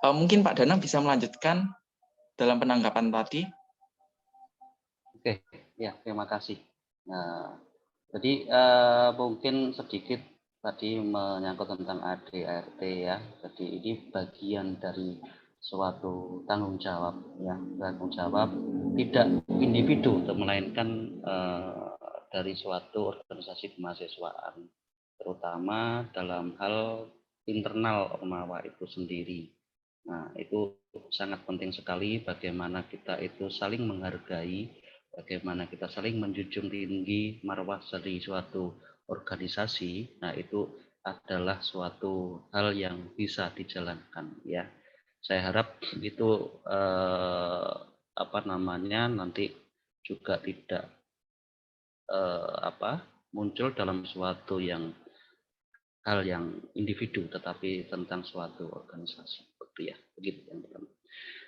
Mungkin Pak Danang bisa melanjutkan dalam penanggapan tadi. Oke, ya terima kasih. Nah, jadi mungkin sedikit tadi menyangkut tentang ADART ya. Jadi ini bagian dari suatu tanggung jawab ya, tanggung jawab tidak individu, melainkan dari suatu organisasi kemahasiswaan, terutama dalam hal internal ormawa itu sendiri. Nah, itu sangat penting sekali bagaimana kita itu saling menghargai, bagaimana kita saling menjunjung tinggi marwah dari suatu organisasi. Nah, itu adalah suatu hal yang bisa dijalankan ya. Saya harap itu nanti juga tidak muncul dalam suatu hal yang individu, tetapi tentang suatu organisasi, begitu yang pertama.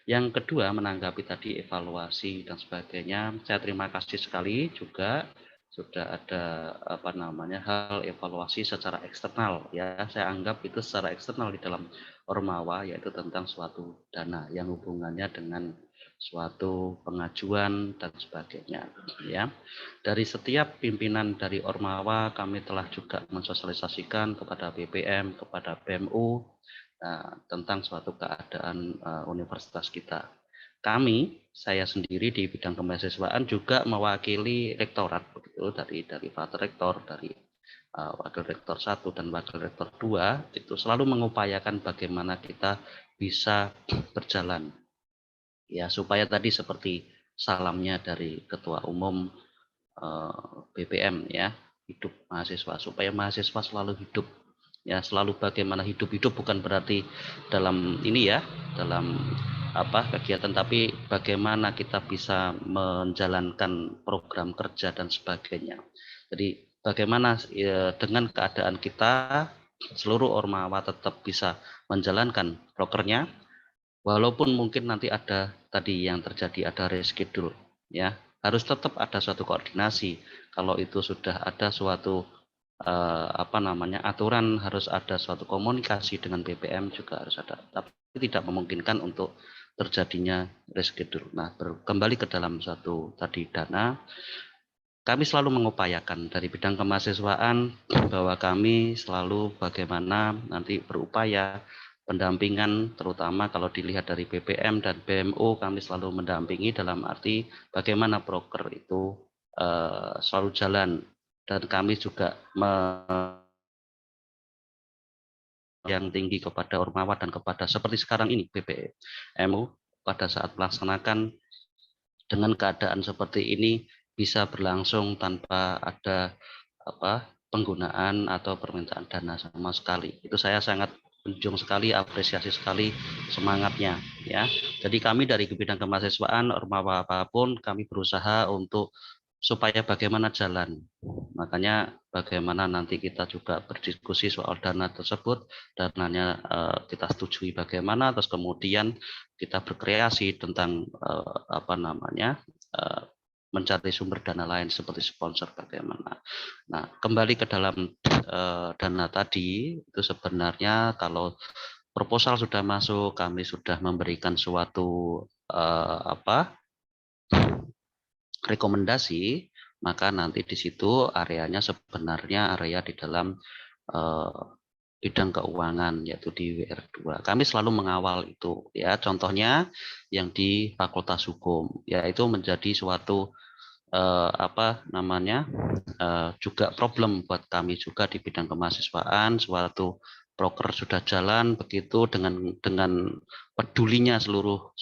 Yang kedua, menanggapi tadi evaluasi dan sebagainya, saya terima kasih sekali juga sudah ada hal evaluasi secara eksternal ya. Saya anggap itu secara eksternal di dalam ormawa, yaitu tentang suatu dana yang hubungannya dengan suatu pengajuan dan sebagainya ya. Dari setiap pimpinan dari ormawa kami telah juga mensosialisasikan kepada BPM, kepada BMU tentang suatu keadaan universitas kita. Saya sendiri di bidang kemahasiswaan juga mewakili rektorat begitu, dari Pak Rektor, dari Wakil Rektor 1 dan Wakil Rektor 2 itu selalu mengupayakan bagaimana kita bisa berjalan ya, supaya tadi seperti salamnya dari Ketua Umum BPM ya, hidup mahasiswa, supaya mahasiswa selalu hidup ya, selalu bagaimana hidup bukan berarti dalam ini ya, dalam kegiatan, tapi bagaimana kita bisa menjalankan program kerja dan sebagainya. Jadi bagaimana dengan keadaan kita seluruh ormawa tetap bisa menjalankan prokernya, walaupun mungkin nanti ada tadi yang terjadi, ada reschedule ya, harus tetap ada suatu koordinasi. Kalau itu sudah ada suatu aturan, harus ada suatu komunikasi dengan BPM juga harus ada, tapi tidak memungkinkan untuk terjadinya reschedule. Nah, kembali ke dalam suatu tadi dana, kami selalu mengupayakan dari bidang kemahasiswaan bahwa kami selalu bagaimana nanti berupaya pendampingan, terutama kalau dilihat dari BPM dan BMU, kami selalu mendampingi dalam arti bagaimana proker itu selalu jalan, dan kami juga yang tinggi kepada ormawa dan kepada seperti sekarang ini BPMU pada saat melaksanakan dengan keadaan seperti ini bisa berlangsung tanpa ada penggunaan atau permintaan dana sama sekali. Itu saya sangat menjunjung sekali, apresiasi sekali semangatnya ya. Jadi kami dari bidang kemahasiswaan ormawa apapun kami berusaha untuk supaya bagaimana jalan. Makanya bagaimana nanti kita juga berdiskusi soal dana tersebut, dananya kita setujui bagaimana, terus kemudian kita berkreasi tentang mencari sumber dana lain seperti sponsor bagaimana. Nah, kembali ke dalam dana tadi, itu sebenarnya kalau proposal sudah masuk, kami sudah memberikan suatu rekomendasi, maka nanti di situ areanya sebenarnya area di dalam bidang keuangan, yaitu di WR2. Kami selalu mengawal itu, ya. Contohnya yang di Fakultas Hukum, yaitu menjadi suatu juga problem buat kami juga di bidang kemahasiswaan. Suatu proker sudah jalan begitu dengan pedulinya seluruh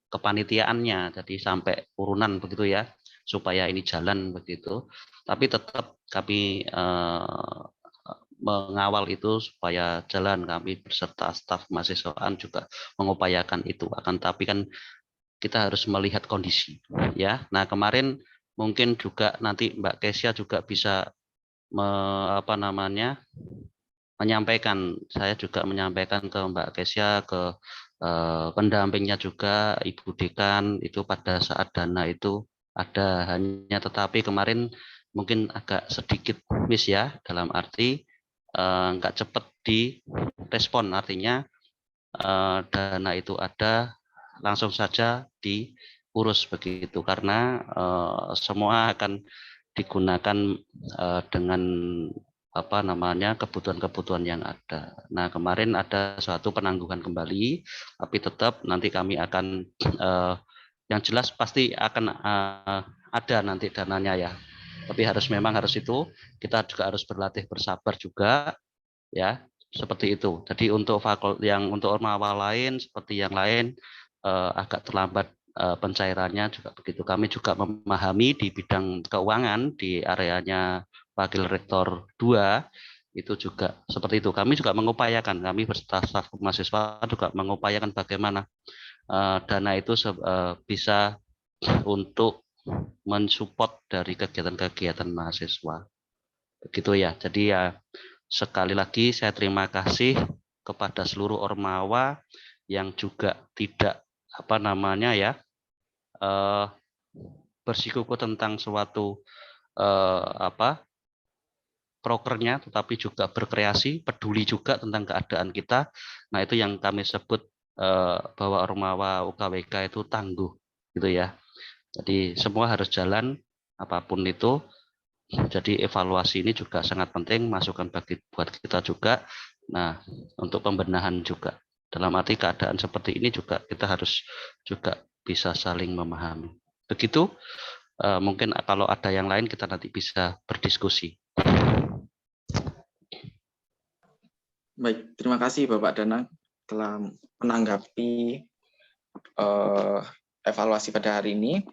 kepanitiaannya, jadi sampai urunan begitu ya, supaya ini jalan begitu. Tapi tetap kami mengawal itu supaya jalan. Kami beserta staf mahasiswaan juga mengupayakan itu. Akan tapi kan kita harus melihat kondisi, ya. Nah, kemarin mungkin juga nanti Mbak Kesia juga bisa menyampaikan. Saya juga menyampaikan ke Mbak Kesia, ke pendampingnya juga Ibu Dekan, itu pada saat dana itu ada, hanya tetapi kemarin mungkin agak sedikit miss ya, dalam arti nggak cepat direspon, artinya dana itu ada langsung saja diurus begitu, karena semua akan digunakan dengan kebutuhan-kebutuhan yang ada. Nah, kemarin ada suatu penangguhan kembali, tapi tetap nanti kami akan yang jelas pasti akan ada nanti dananya ya. Tapi memang harus itu, kita juga harus berlatih bersabar juga, ya, seperti itu. Jadi untuk untuk ormawa lain seperti yang lain agak terlambat pencairannya juga begitu. Kami juga memahami di bidang keuangan di areanya Wakil Rektor 2 itu juga seperti itu. Kami juga mengupayakan, kami beserta staf mahasiswa juga mengupayakan bagaimana dana itu bisa untuk mensupport dari kegiatan-kegiatan mahasiswa. Begitu ya. Jadi ya, sekali lagi saya terima kasih kepada seluruh ormawa yang juga tidak bersikukuh tentang suatu prokernya, tetapi juga berkreasi, peduli juga tentang keadaan kita. Nah, itu yang kami sebut bahwa ormawa UKWK itu tangguh, gitu ya. Jadi semua harus jalan, apapun itu. Jadi evaluasi ini juga sangat penting, masukan buat kita juga. Nah, untuk pembenahan juga. Dalam arti keadaan seperti ini juga kita harus juga bisa saling memahami. Begitu, mungkin kalau ada yang lain kita nanti bisa berdiskusi. Baik, terima kasih Bapak Danang telah menanggapi evaluasi pada hari ini.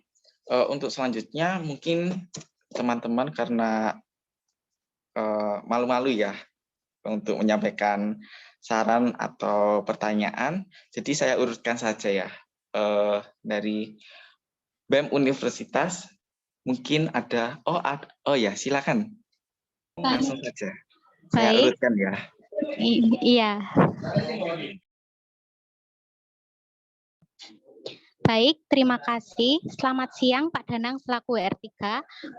Untuk selanjutnya mungkin teman-teman karena malu-malu ya untuk menyampaikan saran atau pertanyaan, jadi saya urutkan saja ya. Dari BEM Universitas mungkin ada, oh ya, silakan langsung saja. Saya urutkan ya. Iya. Baik, terima kasih. Selamat siang Pak Danang selaku WR3,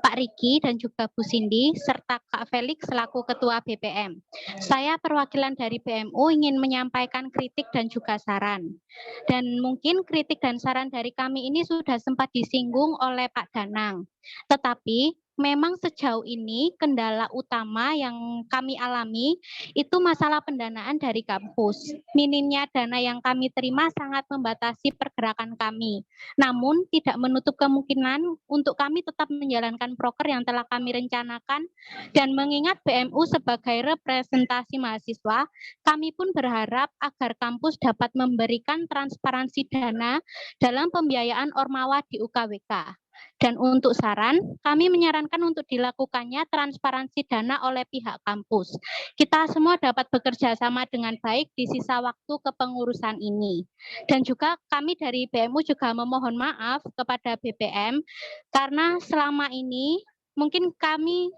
Pak Riki dan juga Bu Cindy, serta Kak Felix selaku Ketua BPM. Saya perwakilan dari BMU ingin menyampaikan kritik dan juga saran. Dan mungkin kritik dan saran dari kami ini sudah sempat disinggung oleh Pak Danang. Tetapi memang sejauh ini kendala utama yang kami alami itu masalah pendanaan dari kampus. Minimnya dana yang kami terima sangat membatasi pergerakan kami. Namun tidak menutup kemungkinan untuk kami tetap menjalankan proker yang telah kami rencanakan, dan mengingat BMU sebagai representasi mahasiswa, kami pun berharap agar kampus dapat memberikan transparansi dana dalam pembiayaan ormawa di UKWK. Dan untuk saran, kami menyarankan untuk dilakukannya transparansi dana oleh pihak kampus. Kita semua dapat bekerja sama dengan baik di sisa waktu kepengurusan ini. Dan juga kami dari BMU juga memohon maaf kepada BPM, karena selama ini mungkin kami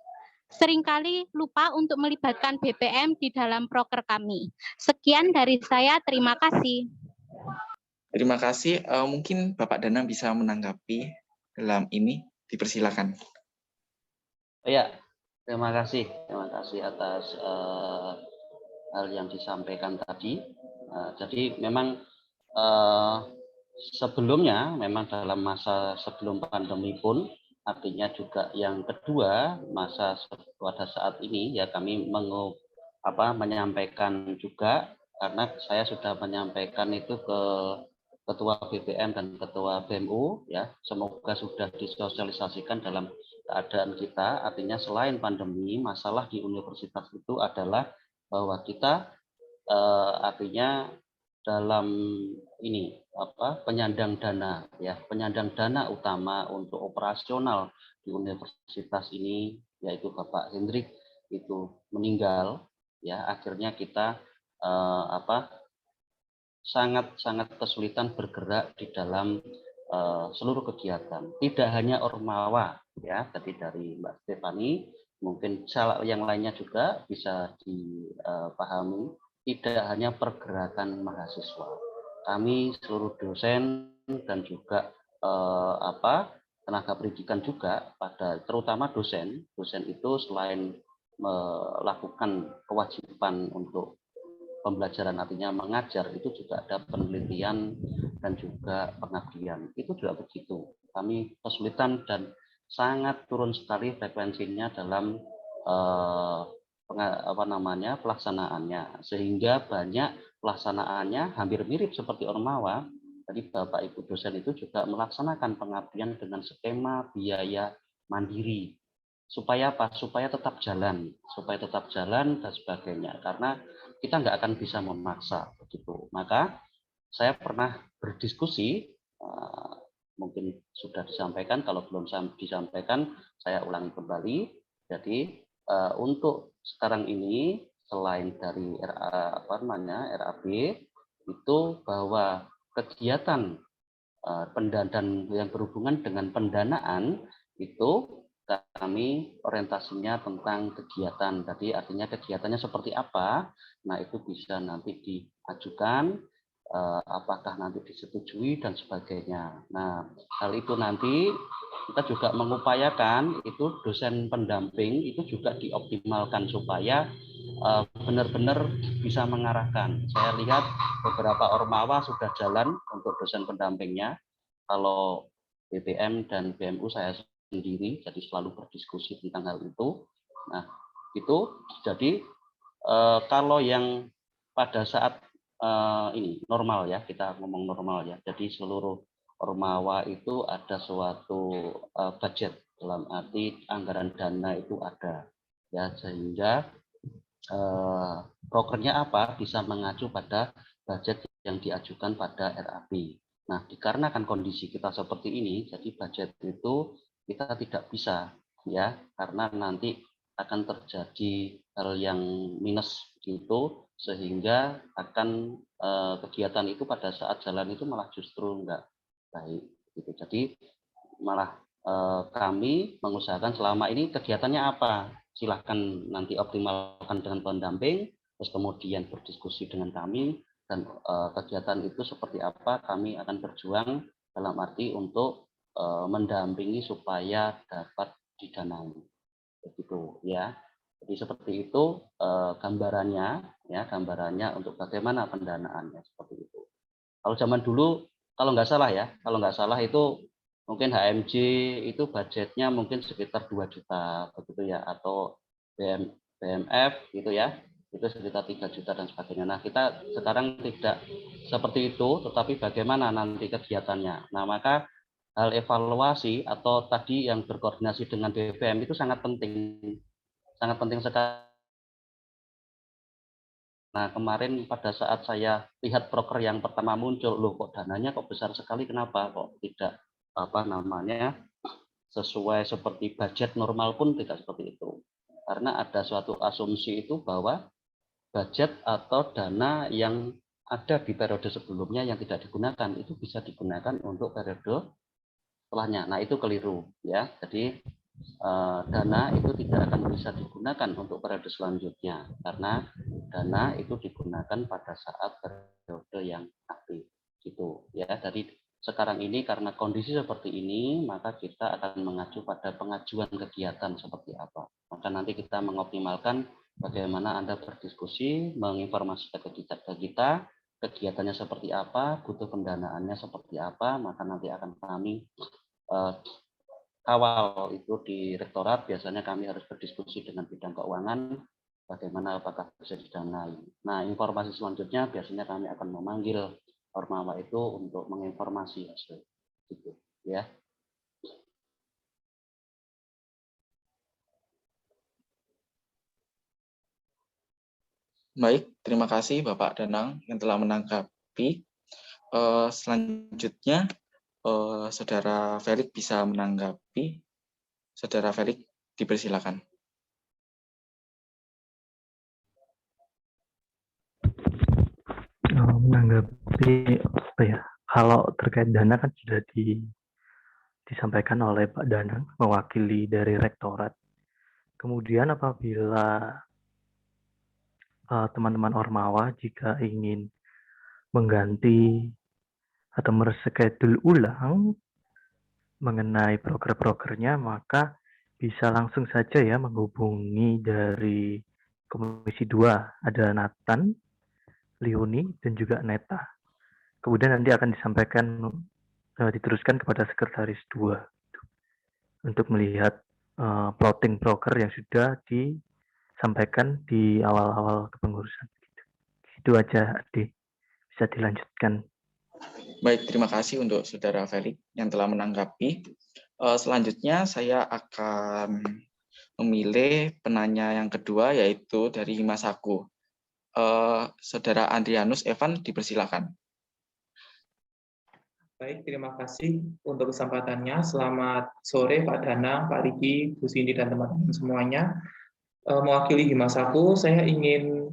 seringkali lupa untuk melibatkan BPM di dalam proker kami. Sekian dari saya, terima kasih. Terima kasih. Mungkin Bapak Danang bisa menanggapi dalam ini, dipersilakan. Ya, terima kasih atas hal yang disampaikan tadi. Jadi memang sebelumnya, memang dalam masa sebelum pandemi pun artinya juga yang kedua, pada saat ini ya kami menyampaikan juga, karena saya sudah menyampaikan itu ke Ketua BPM dan Ketua BMU, ya, semoga sudah disosialisasikan dalam keadaan kita. Artinya selain pandemi, masalah di universitas itu adalah bahwa kita artinya dalam ini penyandang dana, ya, penyandang dana utama untuk operasional di universitas ini, yaitu Bapak Hendrik itu meninggal, ya, akhirnya kita sangat kesulitan bergerak di dalam seluruh kegiatan. Tidak hanya Ormawa, ya, tadi dari Mbak Stefani, mungkin yang lainnya juga bisa dipahami. Tidak hanya pergerakan mahasiswa, kami seluruh dosen dan juga tenaga pendidikan juga, terutama dosen itu selain melakukan kewajiban untuk pembelajaran artinya mengajar, itu juga ada penelitian dan juga pengabdian. Itu juga begitu. Kami kesulitan dan sangat turun sekali frekuensinya dalam pelaksanaannya, sehingga banyak pelaksanaannya hampir mirip seperti Ormawa. Tadi Bapak Ibu dosen itu juga melaksanakan pengabdian dengan skema biaya mandiri. Supaya apa? Supaya tetap jalan dan sebagainya. Karena kita nggak akan bisa memaksa begitu. Maka saya pernah berdiskusi, mungkin sudah disampaikan, kalau belum disampaikan saya ulangi kembali. Jadi untuk sekarang ini selain dari RAB itu bahwa kegiatan pendanaan yang berhubungan dengan pendanaan itu kami orientasinya tentang kegiatan. Tadi artinya kegiatannya seperti apa. Nah, itu bisa nanti diajukan, apakah nanti disetujui dan sebagainya. Nah, hal itu nanti kita juga mengupayakan itu dosen pendamping itu juga dioptimalkan supaya benar-benar bisa mengarahkan. Saya lihat beberapa Ormawa sudah jalan untuk dosen pendampingnya. Kalau BPM dan BMU saya sendiri, jadi selalu berdiskusi tentang hal itu. Nah, itu jadi kalau yang pada saat ini normal, ya, kita ngomong normal, ya, jadi seluruh Ormawa itu ada suatu budget, dalam arti anggaran dana itu ada, ya, sehingga prokernya apa bisa mengacu pada budget yang diajukan pada RAB. Nah, dikarenakan kondisi kita seperti ini, jadi budget itu kita tidak bisa, ya, karena nanti akan terjadi hal yang minus gitu, sehingga akan kegiatan itu pada saat jalan itu malah justru enggak baik gitu. Jadi malah kami mengusahakan selama ini kegiatannya apa, silahkan nanti optimalkan dengan pendamping, terus kemudian berdiskusi dengan kami, dan kegiatan itu seperti apa kami akan berjuang dalam arti untuk mendampingi supaya dapat didanai, begitu, ya. Jadi seperti itu gambarannya, ya, gambarannya untuk bagaimana pendanaannya seperti itu. Kalau zaman dulu, kalau nggak salah itu mungkin HMJ itu budgetnya mungkin sekitar 2 juta, begitu ya, atau BMF gitu ya, itu sekitar 3 juta dan sebagainya. Nah, kita sekarang tidak seperti itu, tetapi bagaimana nanti kegiatannya. Nah, maka hal evaluasi atau tadi yang berkoordinasi dengan BPM itu sangat penting sekali. Nah, kemarin pada saat saya lihat proker yang pertama muncul, loh kok dananya kok besar sekali, kenapa kok tidak sesuai seperti budget normal pun tidak seperti itu. Karena ada suatu asumsi itu bahwa budget atau dana yang ada di periode sebelumnya yang tidak digunakan itu bisa digunakan untuk periode setelahnya. Nah, itu keliru, ya. Jadi dana itu tidak akan bisa digunakan untuk periode selanjutnya karena dana itu digunakan pada saat periode yang aktif, gitu, ya. Jadi sekarang ini karena kondisi seperti ini, maka kita akan mengacu pada pengajuan kegiatan seperti apa. Maka nanti kita mengoptimalkan bagaimana Anda berdiskusi, menginformasikan ke kita kegiatannya seperti apa, butuh pendanaannya seperti apa, maka nanti akan kami awal itu di rektorat biasanya kami harus berdiskusi dengan bidang keuangan, bagaimana apakah bisa didanai. Nah, informasi selanjutnya biasanya kami akan memanggil Ormawa itu untuk menginformasi hasil. Gitu, ya. Baik, terima kasih Bapak Danang yang telah menanggapi. Selanjutnya, Saudara Felix bisa menanggapi. Saudara Felix, dipersilakan. Menanggapi apa ya? Kalau terkait dana kan sudah disampaikan oleh Pak Danang mewakili dari rektorat. Kemudian apabila teman-teman Ormawa jika ingin mengganti atau mereschedule ulang mengenai broker-brokernya, maka bisa langsung saja ya menghubungi dari Komisi 2, ada Nathan, Leoni, dan juga Neta. Kemudian nanti akan disampaikan, diteruskan kepada Sekretaris 2 untuk melihat plotting broker yang sudah disampaikan di awal-awal kepengurusan. Itu aja, Adi. Bisa dilanjutkan. Baik, terima kasih untuk Saudara Felix yang telah menanggapi. Selanjutnya saya akan memilih penanya yang kedua, yaitu dari Himasaku. Saudara Andrianus Evan, dipersilakan. Baik, terima kasih untuk kesempatannya. Selamat sore Pak Danang, Pak Riki, Bu Cindy, dan teman-teman semuanya. Mewakili Himasaku, saya ingin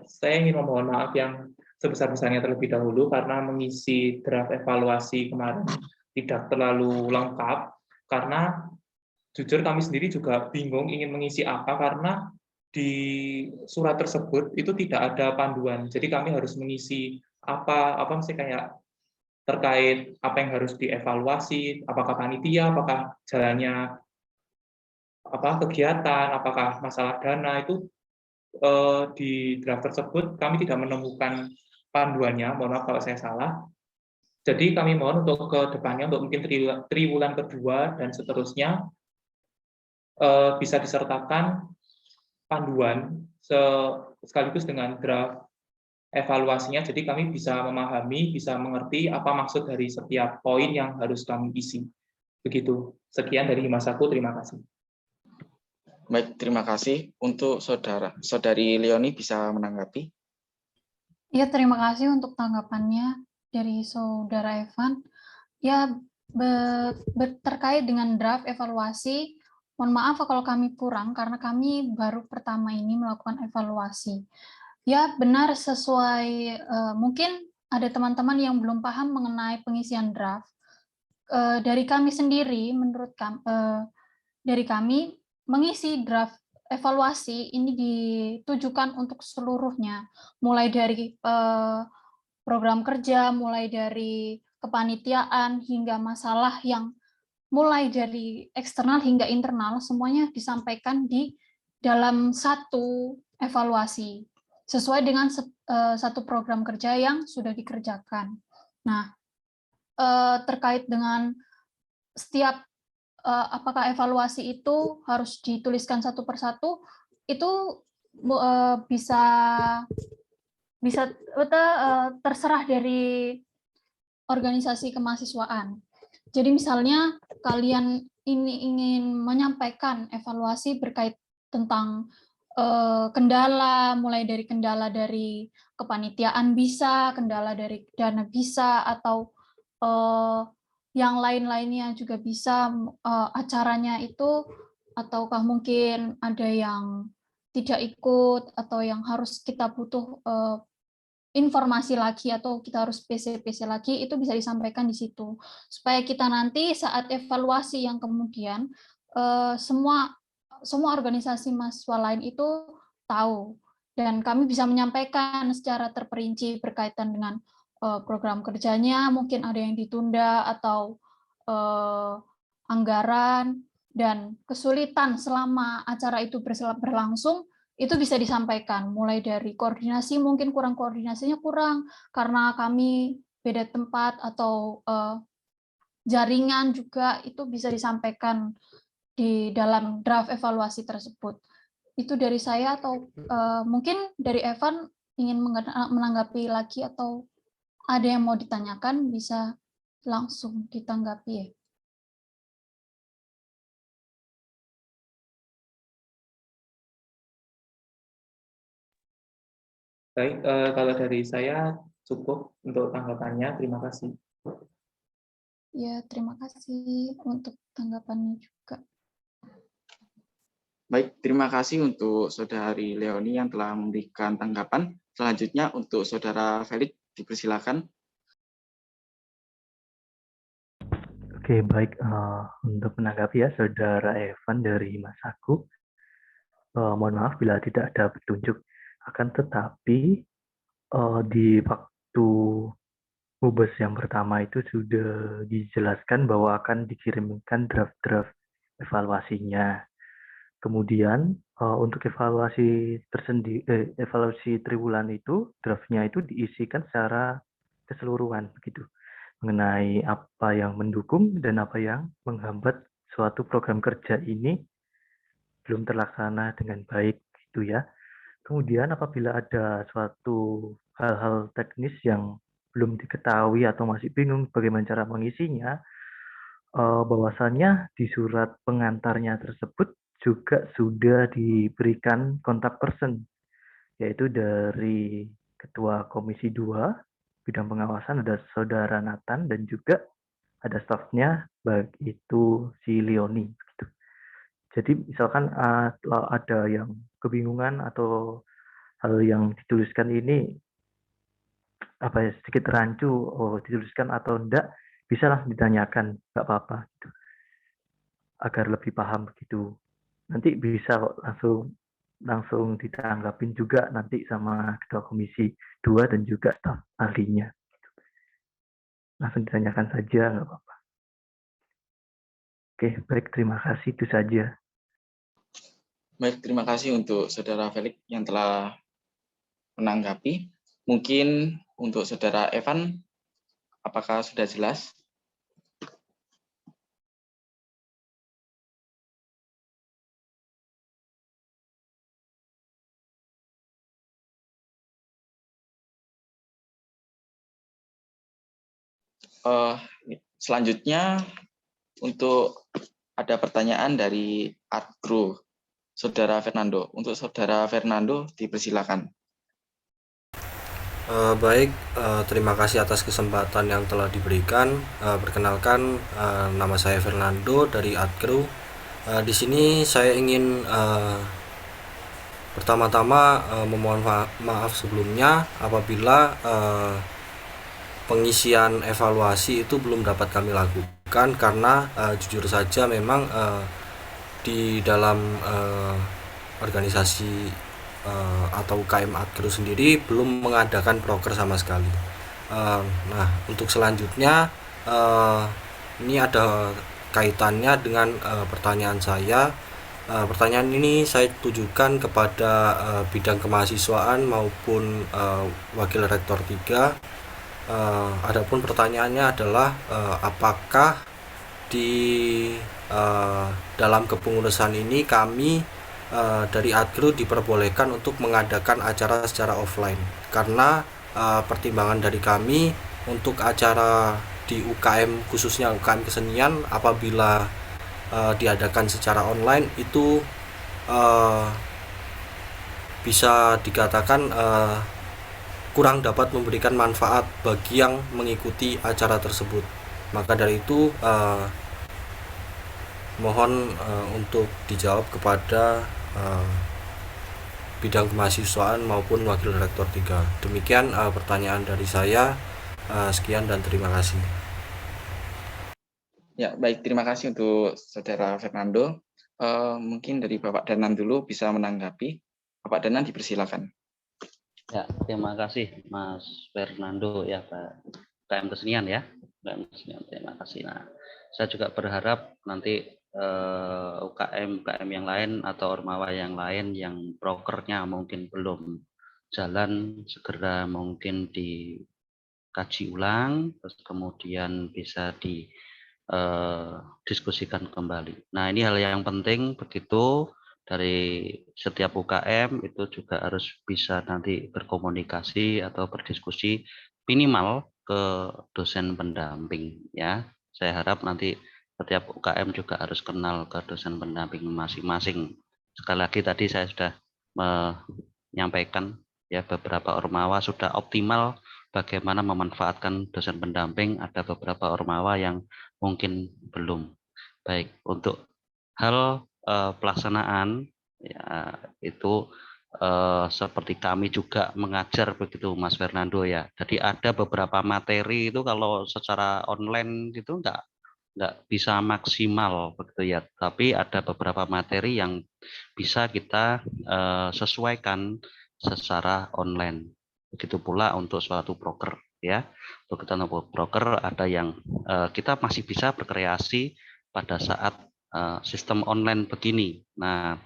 saya ingin memohon maaf yang sebesar-besarnya terlebih dahulu karena mengisi draft evaluasi kemarin tidak terlalu lengkap, karena jujur kami sendiri juga bingung ingin mengisi apa, karena di surat tersebut itu tidak ada panduan. Jadi kami harus mengisi apa mesti kayak terkait apa yang harus dievaluasi, apakah panitia, apakah jalannya kegiatan, apakah masalah dana. Itu di draft tersebut kami tidak menemukan panduannya, mohon maaf kalau saya salah. Jadi kami mohon untuk ke depannya, untuk mungkin triwulan kedua dan seterusnya, bisa disertakan panduan sekaligus dengan draft evaluasinya, jadi kami bisa memahami, bisa mengerti apa maksud dari setiap poin yang harus kami isi. Begitu. Sekian dari Himasaku, terima kasih. Baik, terima kasih. Untuk Saudari Leoni bisa menanggapi. Ya, terima kasih untuk tanggapannya dari Saudara Evan. Ya, terkait dengan draft evaluasi, mohon maaf kalau kami kurang, karena kami baru pertama ini melakukan evaluasi. Ya, benar, sesuai, mungkin ada teman-teman yang belum paham mengenai pengisian draft. Dari kami sendiri, dari kami, mengisi draft evaluasi ini ditujukan untuk seluruhnya, mulai dari program kerja, mulai dari kepanitiaan, hingga masalah yang mulai dari eksternal hingga internal, semuanya disampaikan di dalam satu evaluasi, sesuai dengan satu program kerja yang sudah dikerjakan. Nah, terkait dengan setiap apakah evaluasi itu harus dituliskan satu persatu, itu bisa terserah dari organisasi kemahasiswaan. Jadi misalnya kalian ini ingin menyampaikan evaluasi berkait tentang kendala, mulai dari kendala dari kepanitiaan bisa, kendala dari dana bisa, atau yang lain-lainnya juga bisa, acaranya itu, ataukah mungkin ada yang tidak ikut, atau yang harus kita butuh informasi lagi, atau kita harus PC lagi, itu bisa disampaikan di situ. Supaya kita nanti saat evaluasi yang kemudian, semua organisasi mahasiswa lain itu tahu, dan kami bisa menyampaikan secara terperinci berkaitan dengan program kerjanya, mungkin ada yang ditunda, atau anggaran, dan kesulitan selama acara itu berlangsung, itu bisa disampaikan, mulai dari koordinasi, mungkin koordinasinya kurang, karena kami beda tempat, atau jaringan juga itu bisa disampaikan di dalam draft evaluasi tersebut. Itu dari saya, atau mungkin dari Evan ingin menanggapi lagi, atau ada yang mau ditanyakan, bisa langsung ditanggapi ya. Baik, kalau dari saya cukup untuk tanggapannya. Terima kasih. Ya, terima kasih untuk tanggapannya juga. Baik, terima kasih untuk Saudari Leoni yang telah memberikan tanggapan. Selanjutnya untuk Saudara Felix, dipersilakan. Oke, baik. Untuk menanggapi ya, Saudara Evan dari Mas Aku, mohon maaf bila tidak ada petunjuk. Akan tetapi, di waktu Mubes yang pertama itu sudah dijelaskan bahwa akan dikirimkan draft-draft evaluasinya. Kemudian untuk evaluasi evaluasi triwulan itu draftnya itu diisikan secara keseluruhan begitu, mengenai apa yang mendukung dan apa yang menghambat suatu program kerja ini belum terlaksana dengan baik gitu ya. Kemudian apabila ada suatu hal-hal teknis yang belum diketahui atau masih bingung bagaimana cara mengisinya, bahwasannya di surat pengantarnya tersebut juga sudah diberikan kontak person, yaitu dari Ketua Komisi 2 Bidang Pengawasan ada Saudara Nathan dan juga ada stafnya baik itu si Leoni. Gitu. Jadi misalkan ada yang kebingungan atau hal yang dituliskan ini sedikit rancu, dituliskan atau enggak, bisalah ditanyakan, nggak apa-apa gitu, agar lebih paham begitu. Nanti bisa kok langsung ditanggapin juga nanti sama Ketua Komisi 2 dan juga staf ahlinya. Langsung ditanyakan saja, nggak apa-apa. Oke, baik, terima kasih, itu saja. Baik, terima kasih untuk Saudara Felix yang telah menanggapi. Mungkin untuk Saudara Evan, apakah sudah jelas? Selanjutnya untuk ada pertanyaan dari Adgro, Saudara Fernando. Untuk Saudara Fernando, dipersilakan. Baik, terima kasih atas kesempatan yang telah diberikan. Perkenalkan, nama saya Fernando dari Adgro. Di sini saya ingin pertama-tama memohon maaf sebelumnya apabila pengisian evaluasi itu belum dapat kami lakukan karena jujur saja memang di dalam organisasi atau UKM Adgro sendiri belum mengadakan proker sama sekali. Nah, untuk selanjutnya ini ada kaitannya dengan pertanyaan saya. Pertanyaan ini saya tujukan kepada bidang kemahasiswaan maupun Wakil Rektor 3. Adapun pertanyaannya adalah apakah di dalam kepengurusan ini kami dari Adgro diperbolehkan untuk mengadakan acara secara offline, karena pertimbangan dari kami untuk acara di UKM khususnya UKM kesenian apabila diadakan secara online itu bisa dikatakan kurang dapat memberikan manfaat bagi yang mengikuti acara tersebut. Maka dari itu mohon untuk dijawab kepada bidang kemahasiswaan maupun Wakil Rektor 3. Demikian pertanyaan dari saya. Sekian dan terima kasih. Ya, baik, terima kasih untuk Saudara Fernando. Mungkin dari Bapak Danan dulu bisa menanggapi. Bapak Danan, dipersilakan. Ya, terima kasih Mas Fernando ya, Pak UKM Kesenian ya. UKM Kesenian, terima kasih. Nah, saya juga berharap nanti UKM yang lain atau ormawa yang lain yang prokernya mungkin belum jalan segera mungkin dikaji ulang, terus kemudian bisa diskusikan kembali. Nah, ini hal yang penting begitu dari setiap UKM itu juga harus bisa nanti berkomunikasi atau berdiskusi minimal ke dosen pendamping ya. Saya harap nanti setiap UKM juga harus kenal ke dosen pendamping masing-masing. Sekali lagi tadi saya sudah menyampaikan ya beberapa ormawa sudah optimal bagaimana memanfaatkan dosen pendamping, ada beberapa ormawa yang mungkin belum. Baik, untuk hal pelaksanaan ya itu seperti kami juga mengajar begitu Mas Fernando ya. Jadi ada beberapa materi itu kalau secara online itu nggak bisa maksimal begitu ya. Tapi ada beberapa materi yang bisa kita sesuaikan secara online. Begitu pula untuk suatu broker ya. Untuk kita broker ada yang kita masih bisa berkreasi pada saat sistem online begini. Nah,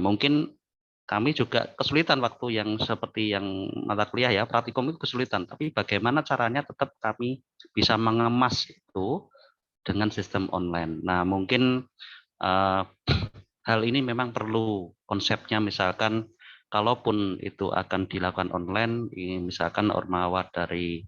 mungkin kami juga kesulitan waktu yang seperti yang mata kuliah ya, praktikum itu kesulitan. Tapi bagaimana caranya tetap kami bisa mengemas itu dengan sistem online. Nah, mungkin hal ini memang perlu konsepnya, misalkan kalaupun itu akan dilakukan online, misalkan ormawa dari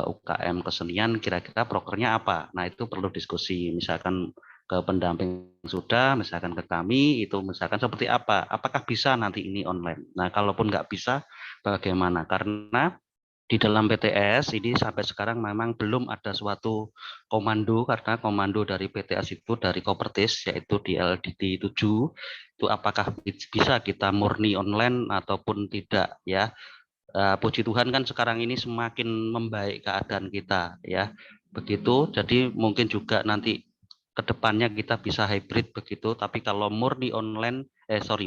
UKM kesenian kira-kira prokernya apa. Nah, itu perlu diskusi, misalkan ke pendamping sudah, misalkan ke kami, itu misalkan seperti apa, apakah bisa nanti ini online. Nah, kalaupun nggak bisa, bagaimana? Karena di dalam PTS ini sampai sekarang memang belum ada suatu komando, karena komando dari PTS itu dari Kopertis, yaitu di LDT 7, itu apakah bisa kita murni online ataupun tidak ya. Puji Tuhan kan sekarang ini semakin membaik keadaan kita ya begitu, jadi mungkin juga nanti kedepannya kita bisa hybrid begitu, tapi kalau murni online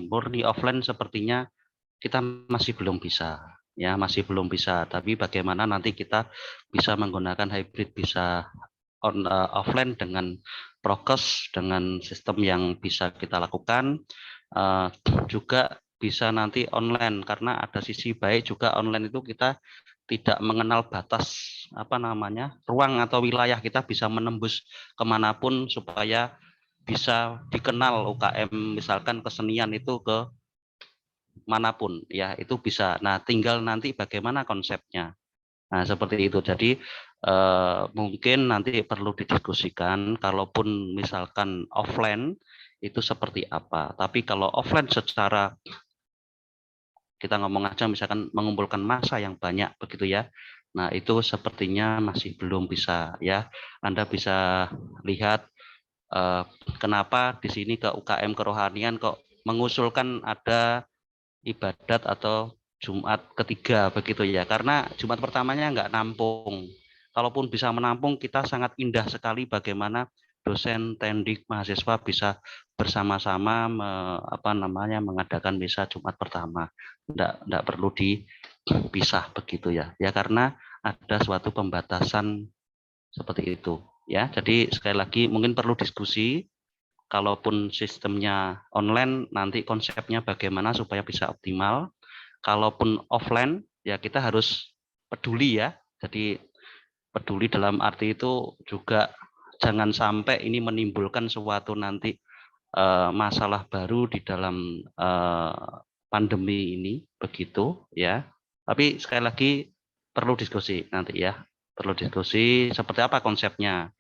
murni offline sepertinya kita masih belum bisa ya, masih belum bisa. Tapi bagaimana nanti kita bisa menggunakan hybrid, bisa offline dengan prokes, dengan sistem yang bisa kita lakukan, juga bisa nanti online, karena ada sisi baik juga online itu kita tidak mengenal batas ruang atau wilayah, kita bisa menembus kemanapun supaya bisa dikenal UKM misalkan kesenian itu ke manapun ya, itu bisa. Nah, tinggal nanti bagaimana konsepnya. Nah, seperti itu. Jadi mungkin nanti perlu didiskusikan kalaupun misalkan offline itu seperti apa. Tapi kalau offline secara kita ngomong aja misalkan mengumpulkan massa yang banyak begitu ya. Nah, itu sepertinya masih belum bisa ya. Anda bisa lihat kenapa di sini ke UKM kerohanian kok mengusulkan ada ibadat atau Jumat ketiga begitu ya, karena Jumat pertamanya nggak nampung. Kalaupun bisa menampung, kita sangat indah sekali bagaimana dosen, tendik, mahasiswa bisa bersama-sama mengadakan misa Jumat pertama. Nggak perlu dipisah begitu ya. Ya karena ada suatu pembatasan seperti itu ya. Jadi sekali lagi mungkin perlu diskusi. Kalaupun sistemnya online, nanti konsepnya bagaimana supaya bisa optimal. Kalaupun offline, ya kita harus peduli ya. Jadi peduli dalam arti itu juga jangan sampai ini menimbulkan suatu nanti masalah baru di dalam pandemi ini, begitu ya. Tapi sekali lagi perlu diskusi nanti ya. Perlu diskusi seperti apa konsepnya.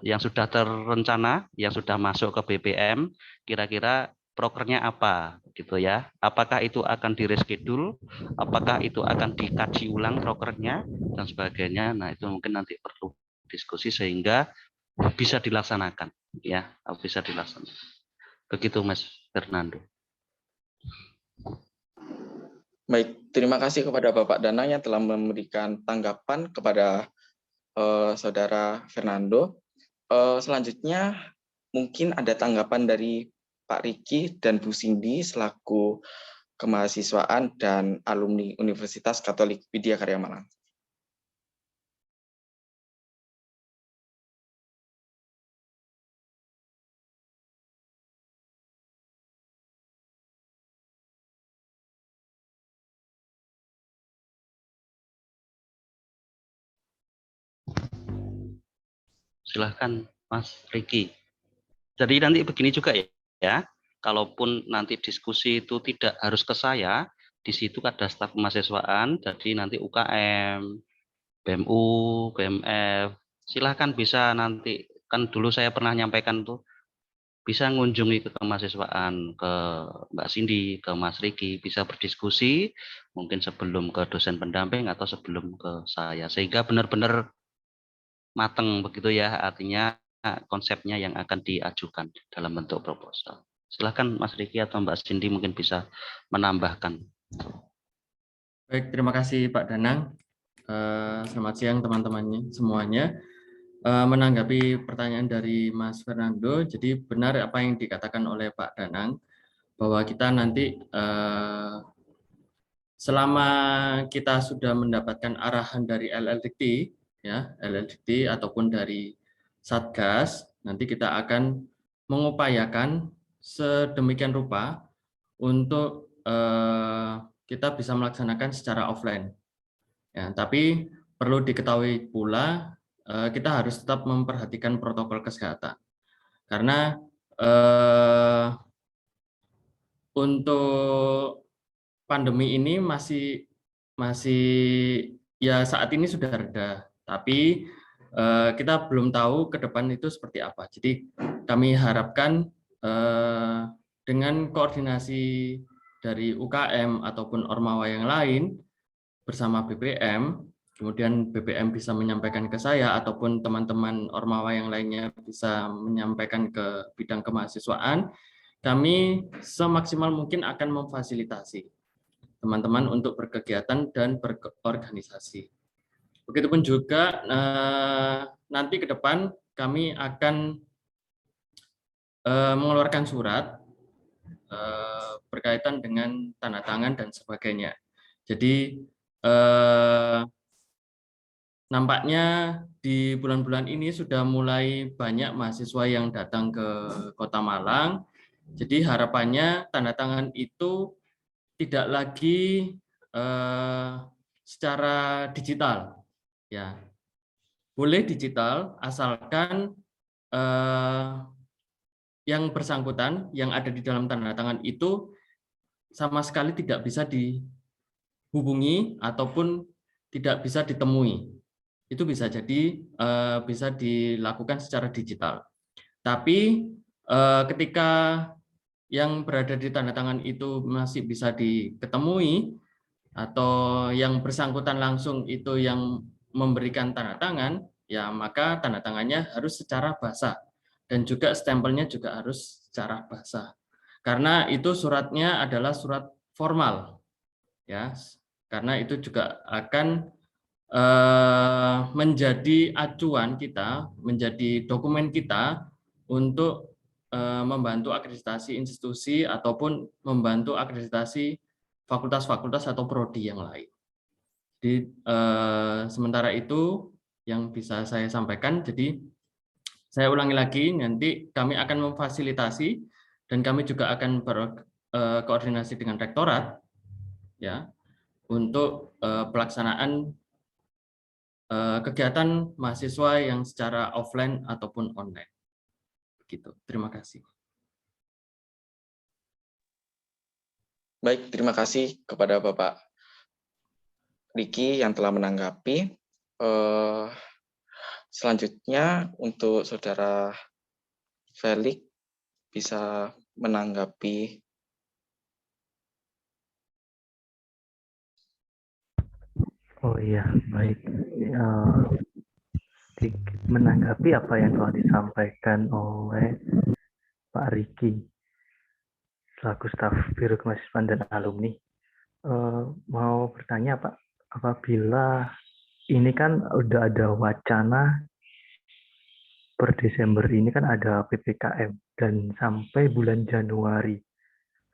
Yang sudah terencana, yang sudah masuk ke BPM, kira-kira prokernya apa gitu ya, apakah itu akan direschedule, apakah itu akan dikaji ulang prokernya dan sebagainya. Nah, itu mungkin nanti perlu diskusi sehingga bisa dilaksanakan ya, bisa dilaksanakan begitu Mas Fernando. Baik, terima kasih kepada Bapak Danang yang telah memberikan tanggapan kepada Saudara Fernando. Selanjutnya mungkin ada tanggapan dari Pak Riki dan Bu Cindy selaku kemahasiswaan dan alumni Universitas Katolik Widya Karya Malang. Silahkan Mas Riki. Jadi nanti begini juga ya, kalaupun nanti diskusi itu tidak harus ke saya, di situ ada staf kemahasiswaan, jadi nanti UKM, BMU, BMF, silahkan bisa nanti, kan dulu saya pernah nyampaikan tuh, bisa mengunjungi ke kemahasiswaan, ke Mbak Cindy, ke Mas Riki, bisa berdiskusi, mungkin sebelum ke dosen pendamping atau sebelum ke saya, sehingga benar-benar matang begitu ya, artinya konsepnya yang akan diajukan dalam bentuk proposal. Silahkan Mas Riki atau Mbak Cindy mungkin bisa menambahkan. Baik, terima kasih Pak Danang. Selamat siang teman-teman semuanya. Menanggapi pertanyaan dari Mas Fernando, jadi benar apa yang dikatakan oleh Pak Danang, bahwa kita nanti selama kita sudah mendapatkan arahan dari LLDT, ya LLDT ataupun dari Satgas, nanti kita akan mengupayakan sedemikian rupa untuk kita bisa melaksanakan secara offline. Ya, tapi perlu diketahui pula kita harus tetap memperhatikan protokol kesehatan, karena untuk pandemi ini masih ya saat ini sudah reda, tapi kita belum tahu ke depan itu seperti apa. Jadi kami harapkan dengan koordinasi dari UKM ataupun ormawa yang lain bersama BPM, kemudian BPM bisa menyampaikan ke saya ataupun teman-teman ormawa yang lainnya bisa menyampaikan ke bidang kemahasiswaan, kami semaksimal mungkin akan memfasilitasi teman-teman untuk berkegiatan dan berorganisasi. Begitupun juga nanti ke depan kami akan mengeluarkan surat berkaitan dengan tanda tangan dan sebagainya. Jadi nampaknya di bulan-bulan ini sudah mulai banyak mahasiswa yang datang ke Kota Malang. Jadi harapannya tanda tangan itu tidak lagi secara digital, ya boleh digital asalkan yang bersangkutan yang ada di dalam tanda tangan itu sama sekali tidak bisa dihubungi ataupun tidak bisa ditemui. Itu bisa jadi bisa dilakukan secara digital. Tapi ketika yang berada di tanda tangan itu masih bisa diketemui atau yang bersangkutan langsung itu yang memberikan tanda tangan, ya maka tanda tangannya harus secara basah dan juga stempelnya juga harus secara basah. Karena itu suratnya adalah surat formal, ya. Karena itu juga akan menjadi acuan kita, menjadi dokumen kita untuk membantu akreditasi institusi ataupun membantu akreditasi fakultas-fakultas atau prodi yang lain. Jadi sementara itu yang bisa saya sampaikan. Jadi saya ulangi lagi, nanti kami akan memfasilitasi dan kami juga akan berkoordinasi dengan rektorat, ya, untuk pelaksanaan kegiatan mahasiswa yang secara offline ataupun online. Begitu. Terima kasih. Baik, terima kasih kepada Bapak Riki yang telah menanggapi. Selanjutnya untuk Saudara Felix bisa menanggapi. Oh iya, baik. Menanggapi apa yang telah disampaikan oleh Pak Riki selaku staf Biro Kemahasiswaan dan Alumni, mau bertanya Pak, apabila ini kan udah ada wacana per Desember ini kan ada PPKM dan sampai bulan Januari,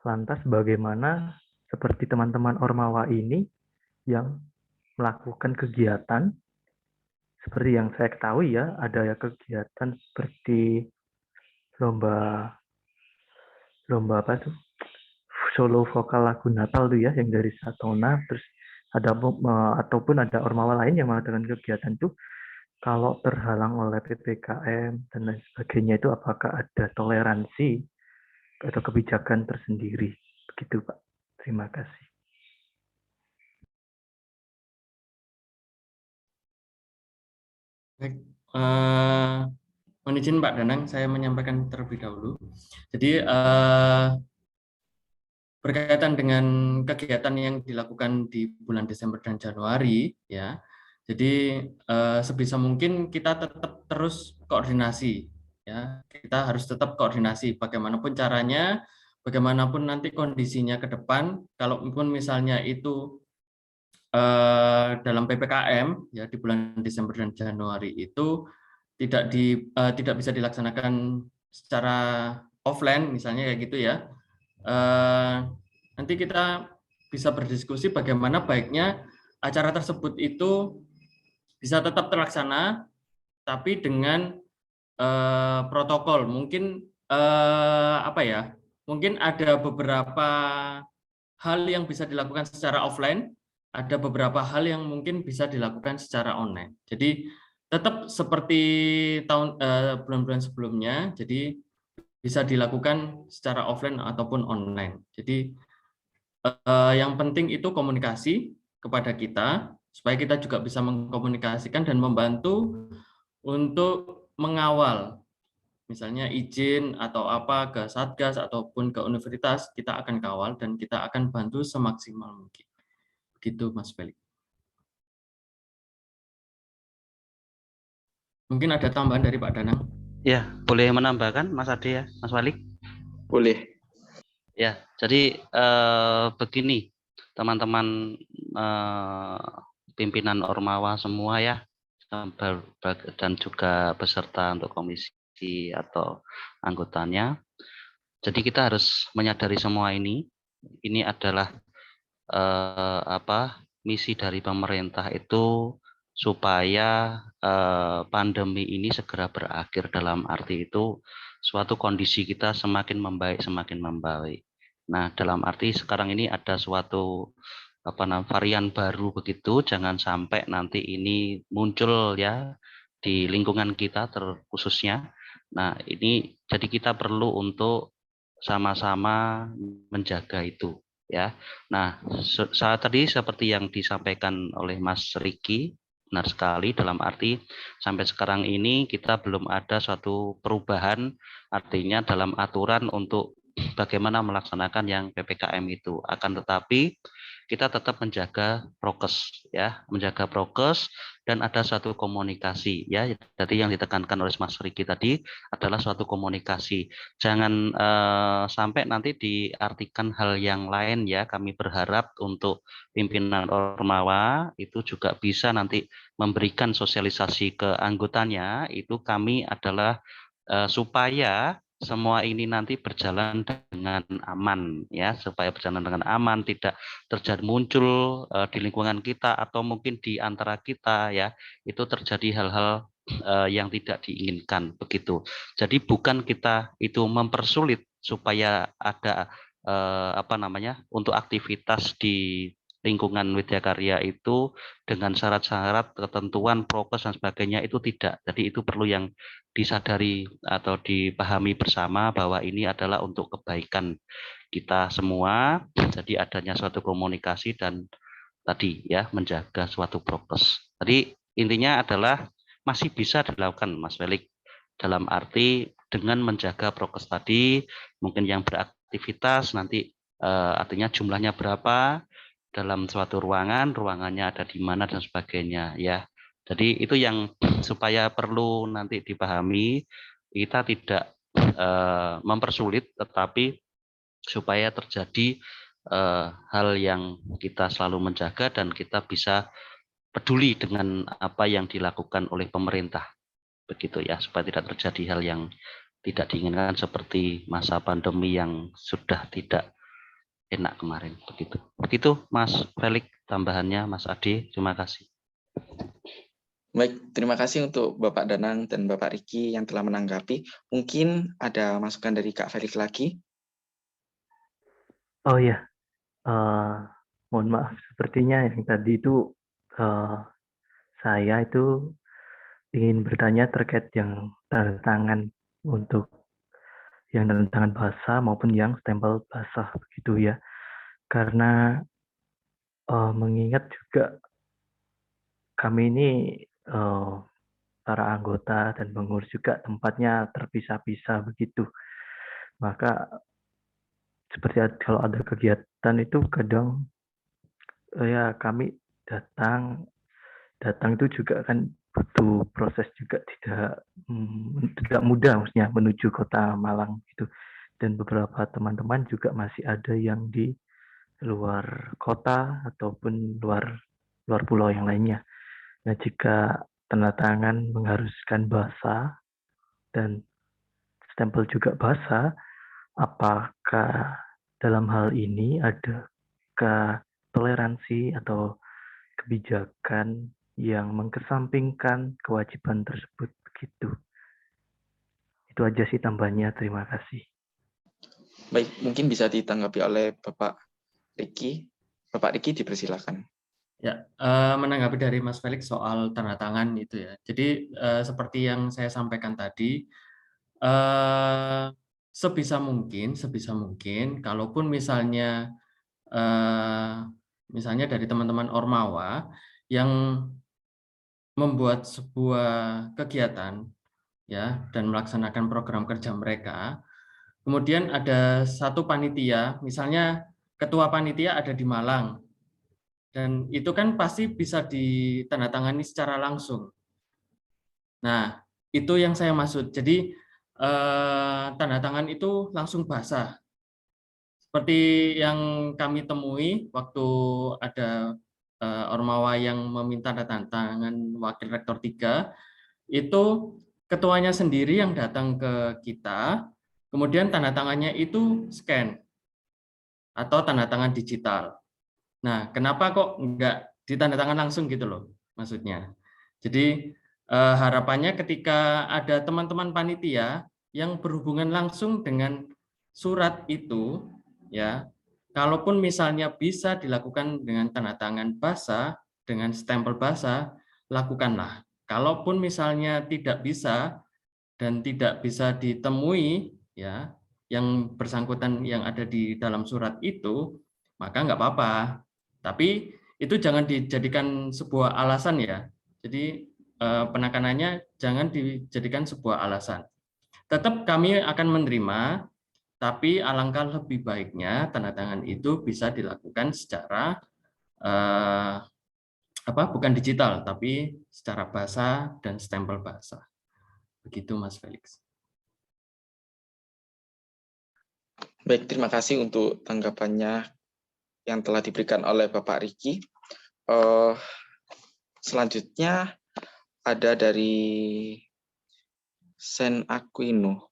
lantas bagaimana seperti teman-teman Ormawa ini yang melakukan kegiatan seperti yang saya ketahui ya, ada kegiatan seperti lomba apa tuh, solo vokal lagu Natal tuh ya, yang dari Satona, terus ada ataupun ada ormawa lain yang mengadakan kegiatan tuh, kalau terhalang oleh PPKM dan lain sebagainya itu apakah ada toleransi atau kebijakan tersendiri? Begitu Pak. Terima kasih. Baik, mohon izin Pak Danang, saya menyampaikan terlebih dahulu. Jadi berkaitan dengan kegiatan yang dilakukan di bulan Desember dan Januari, ya. Jadi sebisa mungkin kita tetap terus koordinasi, ya. Kita harus tetap koordinasi bagaimanapun caranya, bagaimanapun nanti kondisinya ke depan. Kalaupun misalnya itu dalam PPKM ya di bulan Desember dan Januari itu tidak bisa dilaksanakan secara offline misalnya kayak gitu ya. Nanti kita bisa berdiskusi bagaimana baiknya acara tersebut itu bisa tetap terlaksana tapi dengan protokol. Mungkin apa ya? Mungkin ada beberapa hal yang bisa dilakukan secara offline, ada beberapa hal yang mungkin bisa dilakukan secara online. Jadi tetap seperti bulan-bulan sebelumnya, jadi bisa dilakukan secara offline ataupun online. Jadi yang penting itu komunikasi kepada kita, supaya kita juga bisa mengkomunikasikan dan membantu untuk mengawal misalnya izin atau apa ke Satgas ataupun ke universitas, kita akan kawal dan kita akan bantu semaksimal mungkin. Begitu Mas Felix. Mungkin ada tambahan dari Pak Danang? Ya, boleh menambahkan Mas Ade ya, Mas Walik? Boleh. Ya, jadi begini teman-teman pimpinan Ormawa semua ya, dan juga beserta untuk komisi atau anggotanya. Jadi kita harus menyadari semua ini adalah misi dari pemerintah itu supaya pandemi ini segera berakhir, dalam arti itu suatu kondisi kita semakin membaik. Nah, dalam arti sekarang ini ada suatu varian baru begitu, jangan sampai nanti ini muncul ya di lingkungan kita terkhususnya. Nah, ini jadi kita perlu untuk sama-sama menjaga itu ya. Nah, saat tadi seperti yang disampaikan oleh Mas Riki, benar sekali, dalam arti sampai sekarang ini kita belum ada suatu perubahan, artinya dalam aturan untuk bagaimana melaksanakan yang PPKM itu. Akan tetapi kita tetap menjaga prokes ya, menjaga prokes dan ada suatu komunikasi ya. Jadi yang ditekankan oleh Mas Riki tadi adalah suatu komunikasi. Jangan sampai nanti diartikan hal yang lain ya. Kami berharap untuk pimpinan Ormawa itu juga bisa nanti memberikan sosialisasi ke anggotanya, itu kami adalah supaya semua ini nanti berjalan dengan aman ya, supaya berjalan dengan aman, tidak terjadi muncul di lingkungan kita atau mungkin di antara kita ya, itu terjadi hal-hal yang tidak diinginkan begitu. Jadi bukan kita itu mempersulit supaya ada untuk aktivitas di lingkungan Widya Karya itu dengan syarat-syarat, ketentuan, prokes dan sebagainya itu tidak. Jadi itu perlu yang disadari atau dipahami bersama bahwa ini adalah untuk kebaikan kita semua. Jadi adanya suatu komunikasi dan tadi ya menjaga suatu prokes. Tadi intinya adalah masih bisa dilakukan Mas Felix, dalam arti dengan menjaga prokes tadi, mungkin yang beraktivitas nanti artinya jumlahnya berapa dalam suatu ruangan, ruangannya ada di mana dan sebagainya ya. Jadi itu yang supaya perlu nanti dipahami, kita tidak mempersulit, tetapi supaya terjadi hal yang kita selalu menjaga dan kita bisa peduli dengan apa yang dilakukan oleh pemerintah. Begitu ya, supaya tidak terjadi hal yang tidak diinginkan seperti masa pandemi yang sudah tidak enak kemarin. Begitu Mas Felix tambahannya, Mas Ade, terima kasih. Baik, terima kasih untuk Bapak Danang dan Bapak Riki yang telah menanggapi. Mungkin ada masukan dari Kak Felix lagi? Oh ya, mohon maaf, sepertinya yang tadi itu saya itu ingin bertanya terkait yang tanda tangan untuk yang tanda tangan basah maupun yang stempel basah begitu ya. Karena mengingat juga kami ini para anggota dan pengurus juga tempatnya terpisah-pisah begitu. Maka seperti kalau ada kegiatan itu kadang ya kami datang itu juga kan butuh proses juga tidak mudah maksudnya menuju kota Malang gitu. Dan beberapa teman-teman juga masih ada yang di luar kota ataupun luar pulau yang lainnya. Nah, jika tanda tangan mengharuskan basah dan stempel juga basah, apakah dalam hal ini adakah toleransi atau kebijakan yang mengesampingkan kewajiban tersebut begitu? Itu aja sih tambahnya, terima kasih. Baik, mungkin bisa ditanggapi oleh Bapak Riki. Bapak Riki dipersilakan. Ya, menanggapi dari Mas Felix soal tanda tangan itu ya. Jadi seperti yang saya sampaikan tadi, sebisa mungkin, kalaupun misalnya dari teman-teman Ormawa yang membuat sebuah kegiatan ya dan melaksanakan program kerja mereka, kemudian ada satu panitia, misalnya ketua panitia ada di Malang, dan itu kan pasti bisa ditandatangani secara langsung. Nah, itu yang saya maksud. Jadi tanda tangan itu langsung basah. Seperti yang kami temui waktu ada Ormawa yang meminta tanda tangan Wakil Rektor 3, itu ketuanya sendiri yang datang ke kita, kemudian tanda tangannya itu scan atau tanda tangan digital. Nah, kenapa kok nggak ditandatangan langsung gitu loh, maksudnya. Jadi harapannya ketika ada teman-teman panitia yang berhubungan langsung dengan surat itu, ya, kalaupun misalnya bisa dilakukan dengan tanda tangan basah, dengan stempel basah, lakukanlah. Kalaupun misalnya tidak bisa dan tidak bisa ditemui, ya, yang bersangkutan yang ada di dalam surat itu, maka nggak apa-apa. Tapi itu jangan dijadikan sebuah alasan ya. Jadi penekanannya jangan dijadikan sebuah alasan. Tetap kami akan menerima, tapi alangkah lebih baiknya tanda tangan itu bisa dilakukan secara bukan digital, tapi secara basah dan stempel basah. Begitu Mas Felix. Baik, terima kasih untuk tanggapannya yang telah diberikan oleh Bapak Riki. Selanjutnya ada dari Sen Aquino,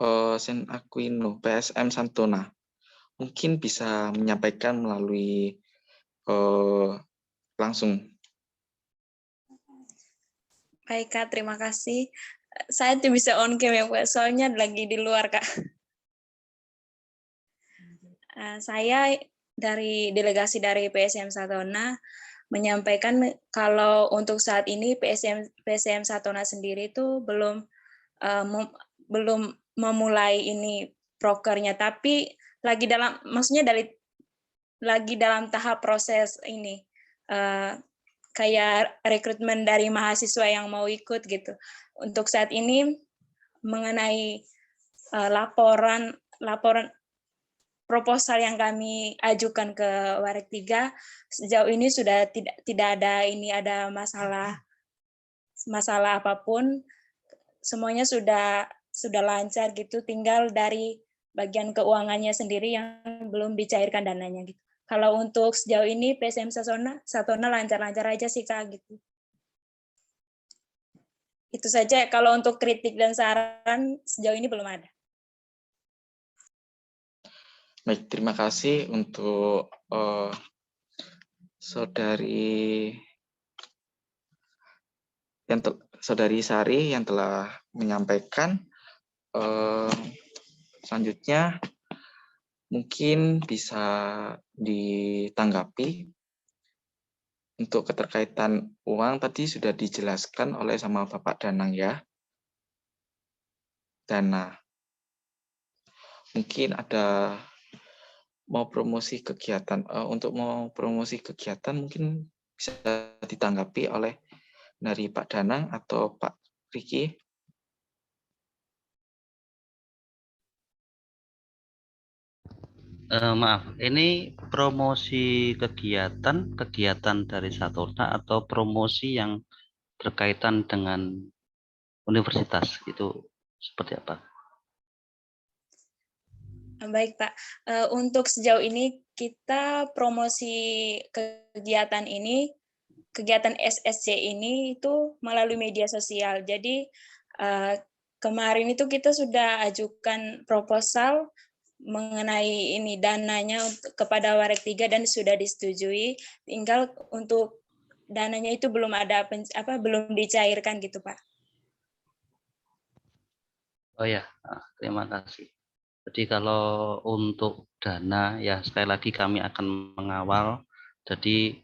PSM Santona. Mungkin bisa menyampaikan melalui langsung. Baik Kak, terima kasih. Saya tuh bisa on cam ya Pak, soalnya lagi di luar Kak. Saya dari delegasi dari PSM Santona menyampaikan kalau untuk saat ini PSM Santona sendiri itu belum memulai ini prokernya, tapi lagi dalam tahap proses ini kayak rekrutmen dari mahasiswa yang mau ikut gitu. Untuk saat ini mengenai laporan proposal yang kami ajukan ke Warek 3, sejauh ini sudah tidak ada masalah apapun, semuanya sudah lancar gitu, tinggal dari bagian keuangannya sendiri yang belum dicairkan dananya gitu. Kalau untuk sejauh ini PSM Santona lancar-lancar aja sih Kak gitu. Itu saja, kalau untuk kritik dan saran sejauh ini belum ada. Baik, terima kasih untuk Saudari Sari yang telah menyampaikan. Selanjutnya mungkin bisa ditanggapi Untuk keterkaitan uang tadi sudah dijelaskan oleh sama Bapak Danang ya. Dana. Mungkin ada mau promosi kegiatan. Untuk mau promosi kegiatan mungkin bisa ditanggapi oleh dari Pak Danang atau Pak Riki. Maaf, ini promosi kegiatan dari Saturna atau promosi yang berkaitan dengan universitas itu seperti apa? Baik Pak, untuk sejauh ini kita promosi kegiatan SSC ini itu melalui media sosial. Jadi kemarin itu kita sudah ajukan proposal mengenai ini dananya kepada Warek 3 dan sudah disetujui. Tinggal untuk dananya itu belum ada belum dicairkan gitu Pak. Oh ya, terima kasih. Jadi kalau untuk dana ya sekali lagi kami akan mengawal. Jadi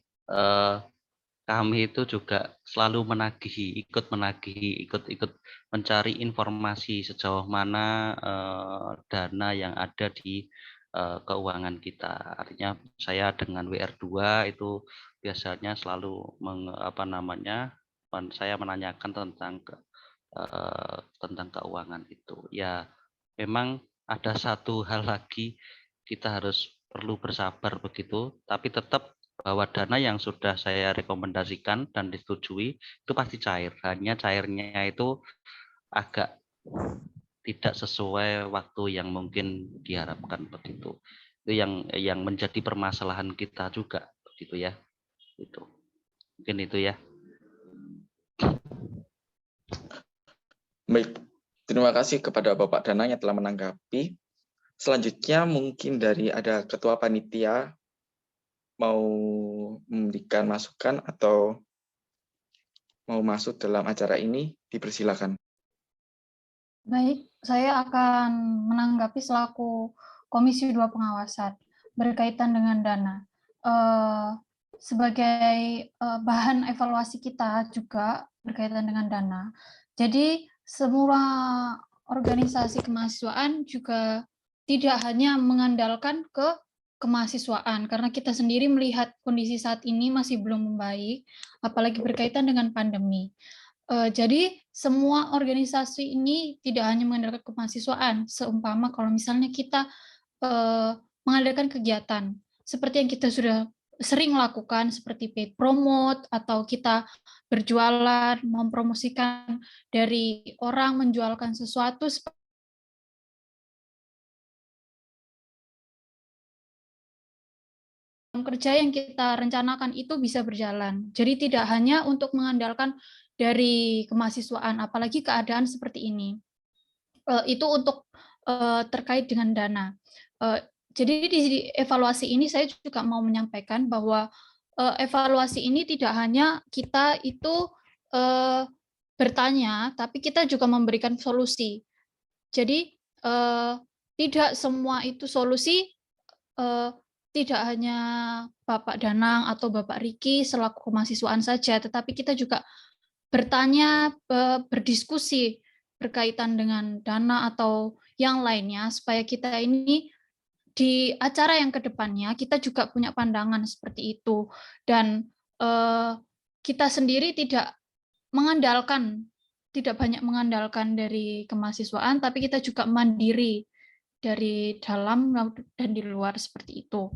kami itu juga selalu ikut mencari informasi sejauh mana dana yang ada di keuangan kita. Artinya saya dengan WR2 itu biasanya selalu saya menanyakan tentang keuangan itu. Ya, memang ada satu hal lagi, kita perlu bersabar begitu, tapi tetap bahwa dana yang sudah saya rekomendasikan dan disetujui itu pasti cair. Hanya cairnya itu agak tidak sesuai waktu yang mungkin diharapkan begitu. Itu yang menjadi permasalahan kita juga begitu ya. Itu. Mungkin itu ya. Baik, terima kasih kepada Bapak Danang yang telah menanggapi. Selanjutnya mungkin dari ada Ketua Panitia mau memberikan masukan atau mau masuk dalam acara ini, dipersilakan. Baik, saya akan menanggapi selaku Komisi 2 Pengawasan berkaitan dengan dana. Sebagai bahan evaluasi kita juga berkaitan dengan dana. Jadi semua organisasi kemahasiswaan juga tidak hanya mengandalkan ke kemahasiswaan, karena kita sendiri melihat kondisi saat ini masih belum membaik, apalagi berkaitan dengan pandemi. Jadi semua organisasi ini tidak hanya mengandalkan kemahasiswaan, seumpama kalau misalnya kita mengadakan kegiatan, seperti yang kita sudah sering lakukan, seperti paid promote, atau kita berjualan, mempromosikan dari orang menjualkan sesuatu, kerja yang kita rencanakan itu bisa berjalan. Jadi tidak hanya untuk mengandalkan dari kemahasiswaan, apalagi keadaan seperti ini. Itu untuk terkait dengan dana. Jadi di evaluasi ini saya juga mau menyampaikan bahwa evaluasi ini tidak hanya kita itu bertanya, tapi kita juga memberikan solusi. Jadi tidak semua itu solusi tidak hanya Bapak Danang atau Bapak Riki selaku kemahasiswaan saja, tetapi kita juga bertanya, berdiskusi berkaitan dengan dana atau yang lainnya, supaya kita ini di acara yang kedepannya kita juga punya pandangan seperti itu. Dan kita sendiri tidak banyak mengandalkan dari kemahasiswaan, tapi kita juga mandiri dari dalam dan di luar seperti itu.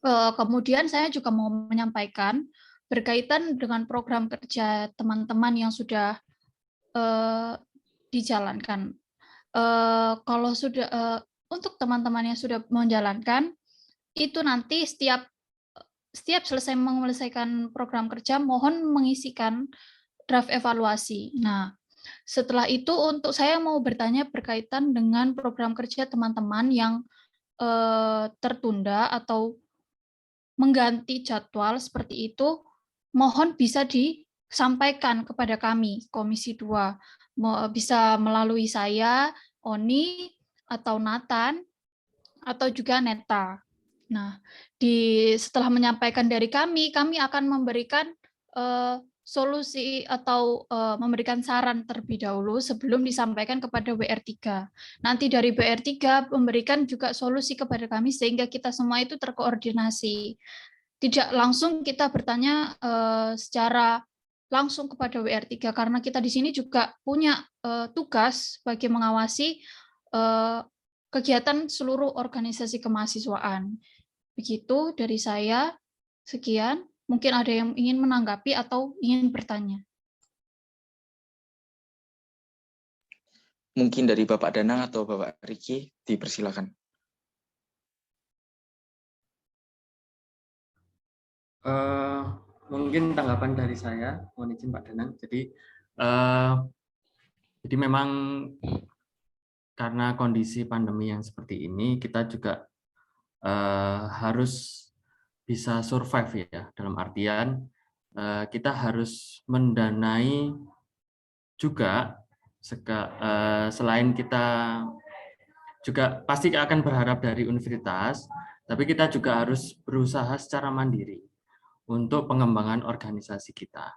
Kemudian saya juga mau menyampaikan berkaitan dengan program kerja teman-teman yang sudah dijalankan. Kalau sudah untuk teman-teman yang sudah menjalankan, itu nanti setiap selesai menyelesaikan program kerja, mohon mengisikan draft evaluasi. Nah, setelah itu untuk saya mau bertanya berkaitan dengan program kerja teman-teman yang tertunda atau mengganti jadwal seperti itu, mohon bisa disampaikan kepada kami, Komisi 2. Bisa melalui saya, Oni, atau Nathan, atau juga Neta. Nah, setelah menyampaikan dari kami akan memberikan solusi atau memberikan saran terlebih dahulu sebelum disampaikan kepada WR3. Nanti dari WR3 memberikan juga solusi kepada kami sehingga kita semua itu terkoordinasi. Tidak langsung kita bertanya secara langsung kepada WR3 karena kita di sini juga punya tugas bagi mengawasi kegiatan seluruh organisasi kemahasiswaan. Begitu dari saya, sekian. Mungkin ada yang ingin menanggapi atau ingin bertanya. Mungkin dari Bapak Danang atau Bapak Riki, dipersilakan. Mungkin tanggapan dari saya, mohon izin Pak Danang. Jadi memang karena kondisi pandemi yang seperti ini, kita juga harus bisa survive ya, dalam artian kita harus mendanai juga selain kita juga pasti akan berharap dari universitas, tapi kita juga harus berusaha secara mandiri untuk pengembangan organisasi kita.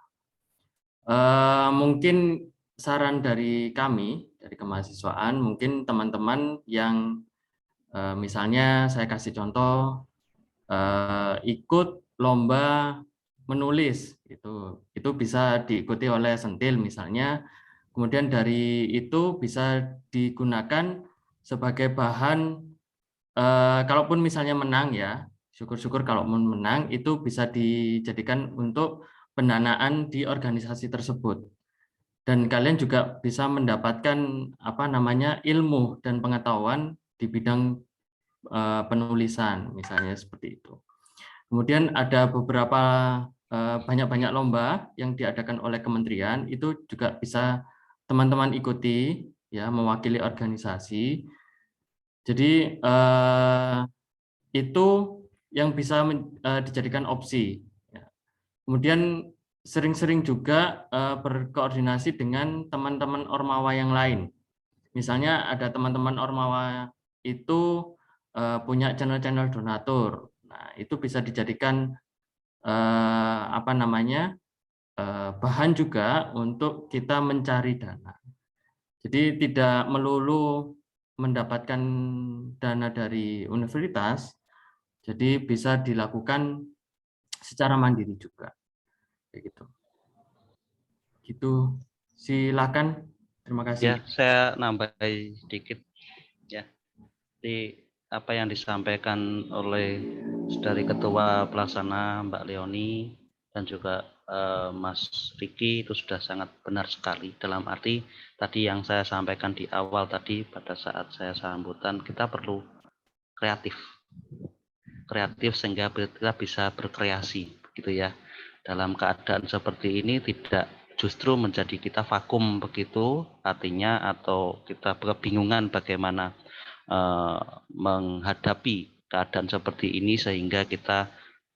Mungkin saran dari kami, dari kemahasiswaan, mungkin teman-teman yang misalnya saya kasih contoh, ikut lomba menulis, itu bisa diikuti oleh Sentil misalnya, kemudian dari itu bisa digunakan sebagai bahan, kalaupun misalnya menang ya, syukur-syukur kalau menang, itu bisa dijadikan untuk pendanaan di organisasi tersebut. Dan kalian juga bisa mendapatkan ilmu dan pengetahuan di bidang penulisan, misalnya seperti itu. Kemudian ada beberapa banyak-banyak lomba yang diadakan oleh kementerian, itu juga bisa teman-teman ikuti, ya, mewakili organisasi. Jadi itu yang bisa dijadikan opsi. Kemudian sering-sering juga berkoordinasi dengan teman-teman Ormawa yang lain. Misalnya ada teman-teman Ormawa itu punya channel-channel donatur. Nah, itu bisa dijadikan bahan juga untuk kita mencari dana. Jadi tidak melulu mendapatkan dana dari universitas, jadi bisa dilakukan secara mandiri juga. Kayak gitu. Gitu. Silakan. Terima kasih. Ya, saya nambahin sedikit ya. Di apa yang disampaikan oleh dari Ketua Pelaksana Mbak Leoni dan juga Mas Riki itu sudah sangat benar sekali. Dalam arti tadi yang saya sampaikan di awal tadi pada saat saya sambutan, kita perlu kreatif sehingga kita bisa berkreasi, gitu ya. Dalam keadaan seperti ini tidak justru menjadi kita vakum begitu, artinya atau kita kebingungan bagaimana menghadapi keadaan seperti ini sehingga kita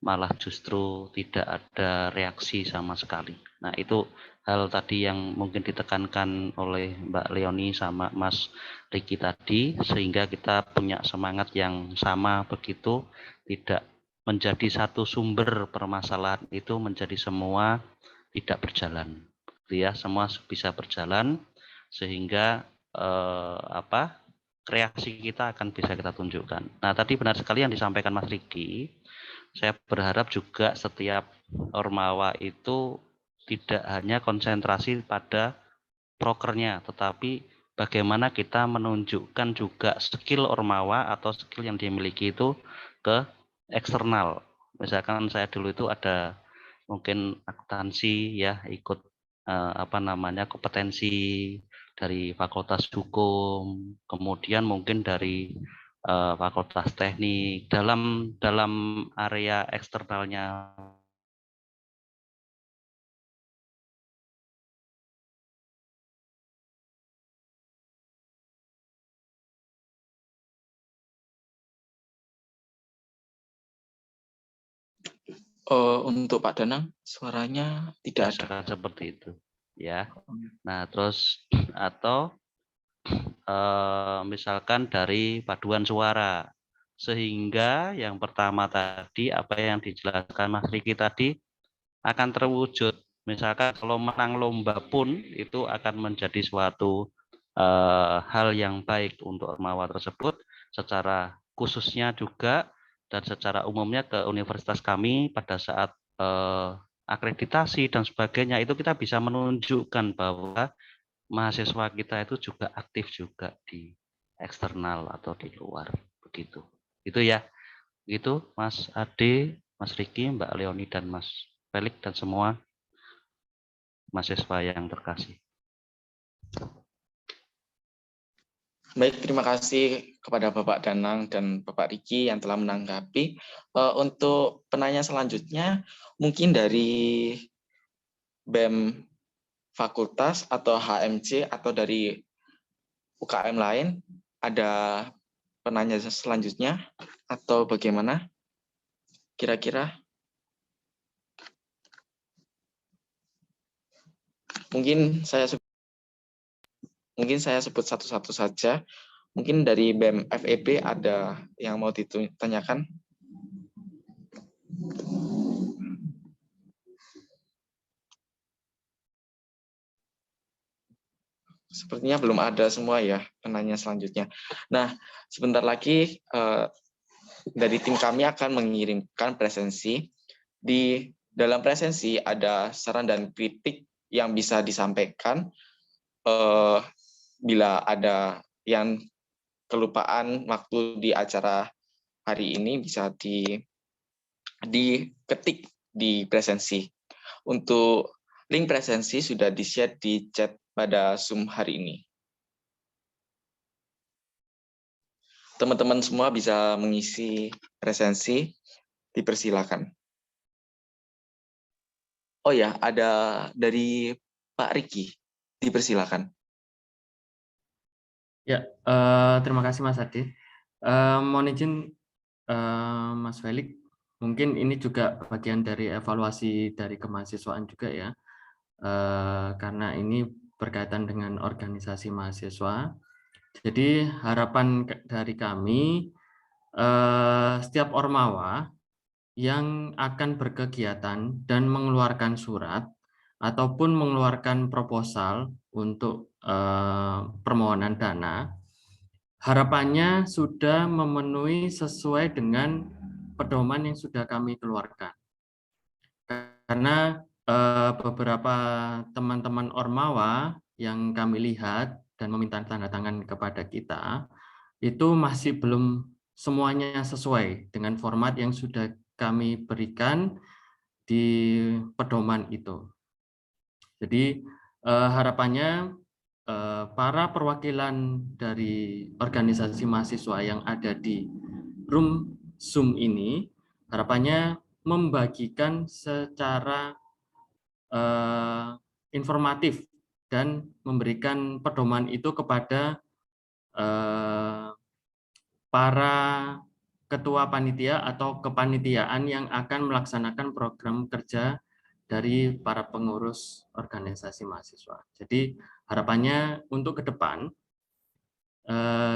malah justru tidak ada reaksi sama sekali. Nah, itu hal tadi yang mungkin ditekankan oleh Mbak Leoni sama Mas Riki tadi, sehingga kita punya semangat yang sama begitu, tidak menjadi satu sumber permasalahan itu menjadi semua tidak berjalan. Ya, semua bisa berjalan sehingga kreasi kita akan bisa kita tunjukkan. Nah, tadi benar sekali yang disampaikan Mas Riki. Saya berharap juga setiap Ormawa itu tidak hanya konsentrasi pada prokernya, tetapi bagaimana kita menunjukkan juga skill Ormawa atau skill yang dimiliki itu ke eksternal. Misalkan saya dulu itu ada mungkin akuntansi ya, ikut kompetensi dari Fakultas Hukum, kemudian mungkin dari Fakultas Teknik dalam area eksternalnya. Untuk Pak Danang, suaranya tidak ada. Seperti itu, ya. Nah, terus atau misalkan dari paduan suara sehingga yang pertama tadi apa yang dijelaskan Mas Riki tadi akan terwujud. Misalkan kalau menang lomba pun itu akan menjadi suatu hal yang baik untuk Ormawa tersebut, secara khususnya juga dan secara umumnya ke universitas kami pada saat akreditasi dan sebagainya, itu kita bisa menunjukkan bahwa mahasiswa kita itu juga aktif juga di eksternal atau di luar, begitu. Itu ya, gitu Mas Ade, Mas Riki, Mbak Leoni dan Mas Felix dan semua mahasiswa yang terkasih. Baik, terima kasih kepada Bapak Danang dan Bapak Riki yang telah menanggapi. Untuk penanya selanjutnya, mungkin dari BEM Fakultas atau HMC atau dari UKM lain, ada penanya selanjutnya atau bagaimana? Kira-kira? Mungkin saya sebut satu-satu saja. Mungkin dari BEM FEB ada yang mau ditanyakan? Sepertinya belum ada semua ya penanya selanjutnya. Nah, sebentar lagi dari tim kami akan mengirimkan presensi. Di dalam presensi ada saran dan kritik yang bisa disampaikan. Bila ada yang kelupaan waktu di acara hari ini bisa diketik di presensi. Untuk link presensi sudah di-share di chat pada Zoom hari ini. Teman-teman semua bisa mengisi presensi, dipersilakan. Oh ya, ada dari Pak Riki, dipersilakan. Ya, terima kasih Mas Ade. Mohon izin Mas Felix, mungkin ini juga bagian dari evaluasi dari kemahasiswaan juga ya, karena ini berkaitan dengan organisasi mahasiswa. Jadi harapan dari kami, setiap Ormawa yang akan berkegiatan dan mengeluarkan surat ataupun mengeluarkan proposal untuk permohonan dana, harapannya sudah memenuhi sesuai dengan pedoman yang sudah kami keluarkan. Karena beberapa teman-teman Ormawa yang kami lihat dan meminta tanda tangan kepada kita, itu masih belum semuanya sesuai dengan format yang sudah kami berikan di pedoman itu. Jadi harapannya para perwakilan dari organisasi mahasiswa yang ada di room Zoom ini, harapannya membagikan secara informatif dan memberikan pedoman itu kepada para ketua panitia atau kepanitiaan yang akan melaksanakan program kerja dari para pengurus organisasi mahasiswa. Jadi harapannya untuk ke depan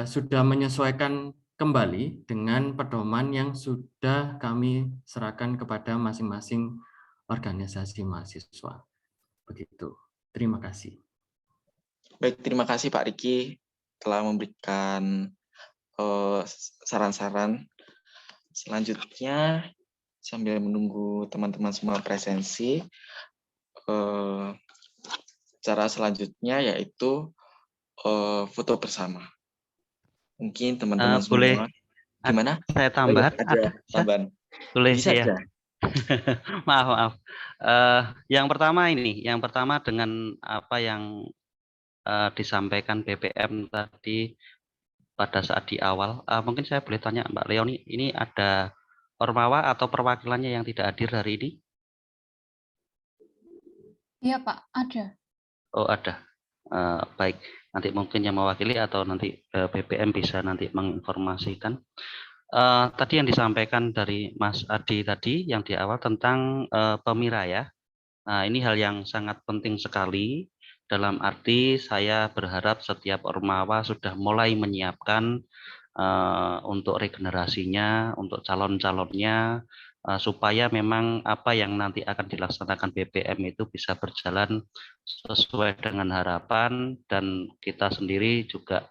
sudah menyesuaikan kembali dengan pedoman yang sudah kami serahkan kepada masing-masing organisasi mahasiswa. Begitu. Terima kasih. Baik, terima kasih Pak Riki telah memberikan saran-saran. Selanjutnya, sambil menunggu teman-teman semua presensi, cara selanjutnya yaitu foto bersama. Mungkin teman-teman boleh semua, gimana? Saya tambah, ada tambahan. Boleh Bisa ya. aja. Maaf. Yang pertama dengan apa yang disampaikan BPM tadi pada saat di awal, mungkin saya boleh tanya Mbak Leoni, ini ada Ormawa atau perwakilannya yang tidak hadir hari ini? Iya Pak, ada. Oh ada. Baik, nanti mungkin yang mewakili atau nanti BPM bisa nanti menginformasikan. Tadi yang disampaikan dari Mas Adi tadi yang di awal tentang Pemira ya. Nah, ini hal yang sangat penting sekali, dalam arti saya berharap setiap Ormawa sudah mulai menyiapkan untuk regenerasinya, untuk calon-calonnya, supaya memang apa yang nanti akan dilaksanakan BPM itu bisa berjalan sesuai dengan harapan, dan kita sendiri juga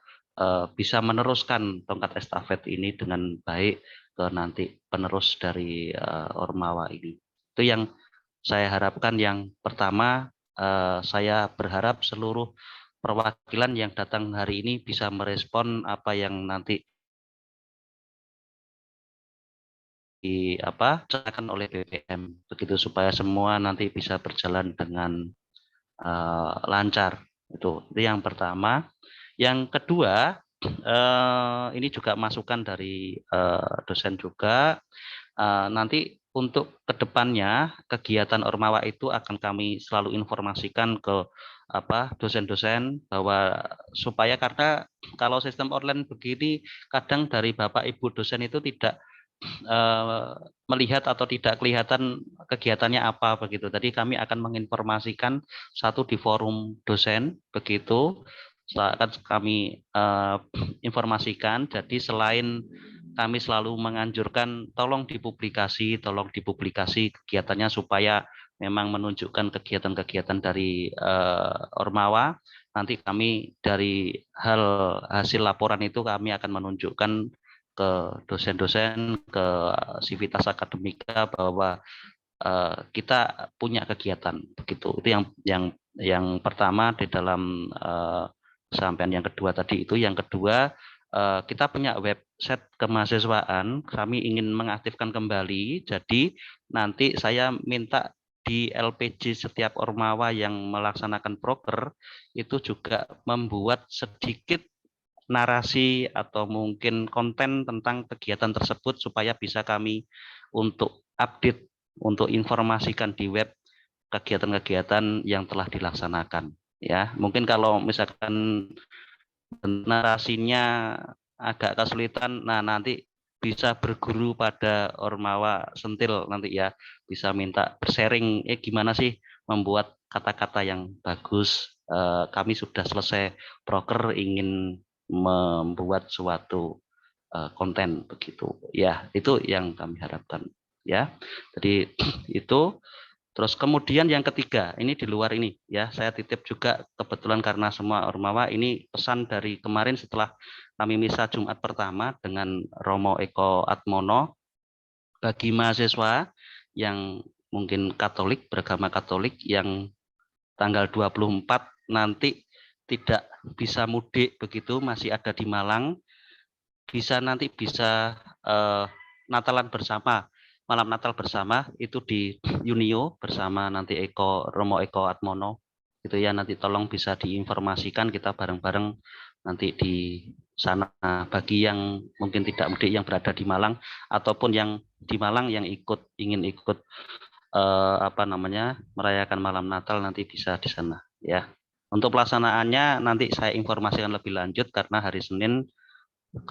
bisa meneruskan tongkat estafet ini dengan baik ke nanti penerus dari Ormawa ini. Itu yang saya harapkan. Yang pertama, saya berharap seluruh perwakilan yang datang hari ini bisa merespon apa yang nanti diceritakan oleh BPM, begitu, supaya semua nanti bisa berjalan dengan lancar. Itu yang pertama. Yang kedua, ini juga masukan dari dosen juga. Nanti untuk kedepannya kegiatan Ormawa itu akan kami selalu informasikan ke dosen-dosen, bahwa supaya, karena kalau sistem online begini kadang dari Bapak Ibu dosen itu tidak melihat atau tidak kelihatan kegiatannya apa begitu. Tadi kami akan menginformasikan satu di forum dosen begitu, akan kami informasikan. Jadi selain kami selalu menganjurkan tolong dipublikasi kegiatannya supaya memang menunjukkan kegiatan-kegiatan dari Ormawa. Nanti kami dari hasil laporan itu kami akan menunjukkan ke dosen-dosen, ke Civitas Akademika, bahwa kita punya kegiatan begitu. Itu yang pertama di dalam sampaian. Yang kedua tadi itu, yang kedua, kita punya website kemahasiswaan, kami ingin mengaktifkan kembali. Jadi nanti saya minta di LPG setiap Ormawa yang melaksanakan proker itu juga membuat sedikit narasi atau mungkin konten tentang kegiatan tersebut, supaya bisa kami untuk update, untuk informasikan di web kegiatan-kegiatan yang telah dilaksanakan. Ya, mungkin kalau misalkan narasinya agak kesulitan, nah nanti bisa berguru pada Ormawa Sentil nanti ya, bisa minta sharing, gimana sih membuat kata-kata yang bagus. Kami sudah selesai proker, ingin membuat suatu konten begitu ya. Itu yang kami harapkan ya. Jadi itu. Terus kemudian yang ketiga, ini di luar ini ya, saya titip juga kebetulan karena semua Ormawa, ini pesan dari kemarin setelah kami misa Jumat pertama dengan Romo Eko Atmono, bagi mahasiswa yang mungkin Katolik, beragama Katolik, yang tanggal 24 nanti tidak bisa mudik begitu, masih ada di Malang, nanti bisa Natalan bersama, malam Natal bersama itu di Unio bersama nanti Romo Eko Atmono gitu ya. Nanti tolong bisa diinformasikan, kita bareng-bareng nanti di sana, bagi yang mungkin tidak mudik yang berada di Malang, ataupun yang di Malang yang ingin ikut merayakan malam Natal, nanti bisa di sana ya. Untuk pelaksanaannya nanti saya informasikan lebih lanjut, karena hari Senin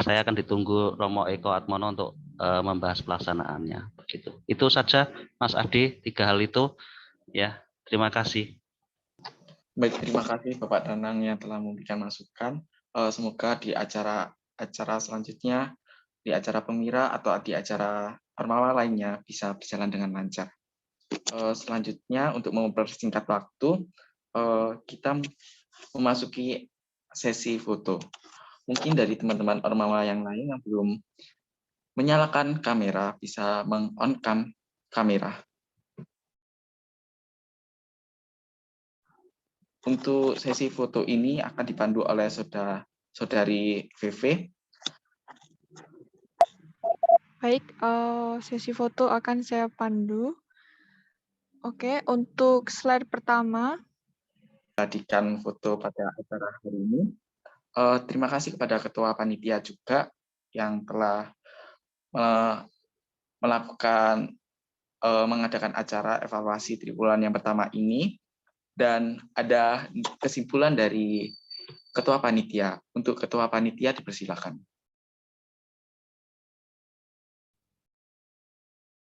saya akan ditunggu Romo Eko Atmono untuk membahas pelaksanaannya begitu. Itu saja Mas Adi, 3 hal itu ya. Terima kasih. Baik, terima kasih Bapak Danang yang telah memberikan masukan. Semoga di acara selanjutnya, di acara Pemira atau di acara Ormawa lainnya bisa berjalan dengan lancar. Selanjutnya, untuk mempersingkat waktu, kita memasuki sesi foto. Mungkin dari teman-teman Ormawa yang lain yang belum menyalakan kamera, bisa meng-on-cam kamera. Untuk sesi foto ini akan dipandu oleh saudari VV. Baik, sesi foto akan saya pandu. Oke, untuk slide pertama. Jadikan foto pada acara hari ini. Terima kasih kepada Ketua Panitia juga yang telah mengadakan acara evaluasi triwulan yang pertama ini, dan ada kesimpulan dari Ketua Panitia. Untuk Ketua Panitia dipersilakan.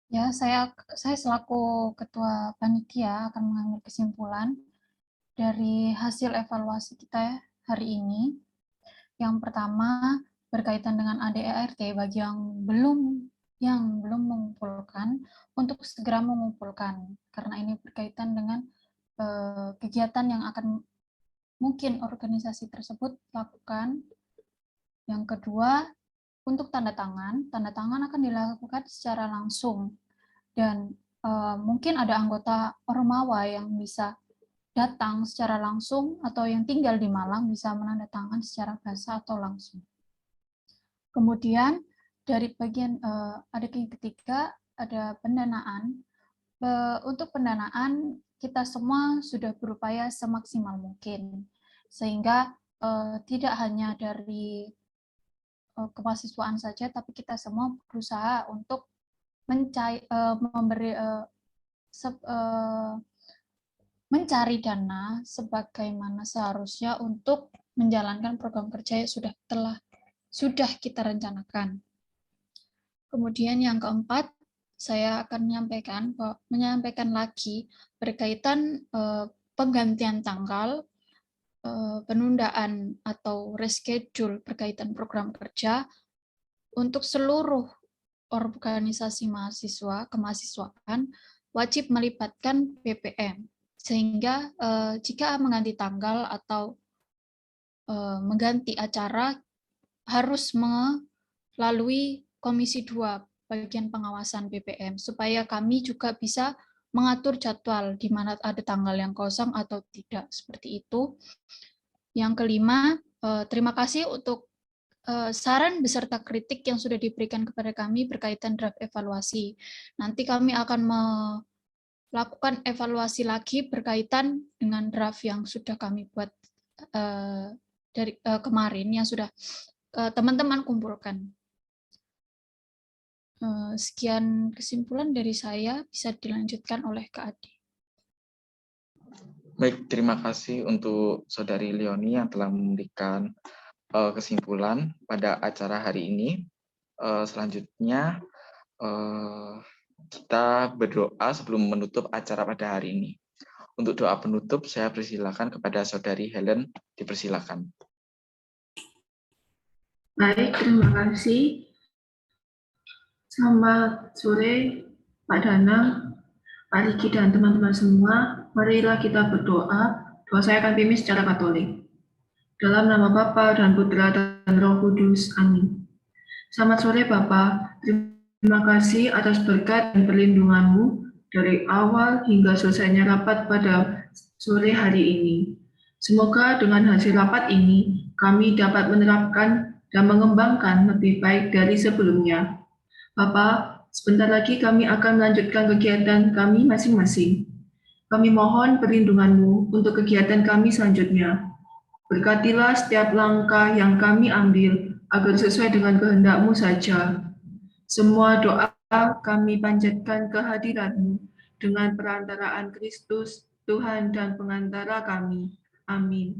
Ya, saya selaku Ketua Panitia akan mengambil kesimpulan dari hasil evaluasi kita hari ini. Yang pertama, berkaitan dengan ADART bagi yang belum mengumpulkan untuk segera mengumpulkan, karena ini berkaitan dengan kegiatan yang akan mungkin organisasi tersebut lakukan. Yang kedua, untuk tanda tangan akan dilakukan secara langsung, dan mungkin ada anggota Ormawa yang bisa datang secara langsung atau yang tinggal di Malang bisa menandatangan secara bahasa atau langsung. Kemudian dari bagian ada yang ketiga, ada pendanaan. Untuk pendanaan kita semua sudah berupaya semaksimal mungkin, sehingga tidak hanya dari kemahasiswaan saja, tapi kita semua berusaha untuk mencari dana sebagaimana seharusnya untuk menjalankan program kerja yang sudah kita rencanakan. Kemudian yang keempat, saya akan menyampaikan lagi berkaitan penggantian tanggal, penundaan atau reschedule berkaitan program kerja untuk seluruh organisasi mahasiswa kemahasiswaan wajib melibatkan BPM, sehingga jika mengganti tanggal atau mengganti acara harus melalui Komisi 2 bagian pengawasan BPM, supaya kami juga bisa mengatur jadwal di mana ada tanggal yang kosong atau tidak, seperti itu. Yang kelima, terima kasih untuk saran beserta kritik yang sudah diberikan kepada kami berkaitan draft evaluasi. Nanti kami akan melakukan evaluasi lagi berkaitan dengan draft yang sudah kami buat dari kemarin, yang sudah teman-teman kumpulkan. Sekian kesimpulan dari saya, bisa dilanjutkan oleh Kak Adi. Baik, terima kasih untuk Saudari Leoni yang telah memberikan kesimpulan pada acara hari ini. Selanjutnya, kita berdoa sebelum menutup acara pada hari ini. Untuk doa penutup, saya persilakan kepada Saudari Helen, dipersilakan. Baik, terima kasih. Selamat sore, Pak Danang, Pak Riki, dan teman-teman semua. Marilah kita berdoa. Doa saya akan pimpin secara Katolik. Dalam nama Bapa dan Putra dan Roh Kudus. Amin. Selamat sore, Bapak. Terima kasih atas berkat dan perlindungan-Mu dari awal hingga selesainya rapat pada sore hari ini. Semoga dengan hasil rapat ini, kami dapat menerapkan dan mengembangkan lebih baik dari sebelumnya. Bapak, sebentar lagi kami akan melanjutkan kegiatan kami masing-masing. Kami mohon perlindungan-Mu untuk kegiatan kami selanjutnya. Berkatilah setiap langkah yang kami ambil agar sesuai dengan kehendak-Mu saja. Semua doa kami panjatkan kehadirat-Mu dengan perantaraan Kristus, Tuhan dan pengantara kami. Amin.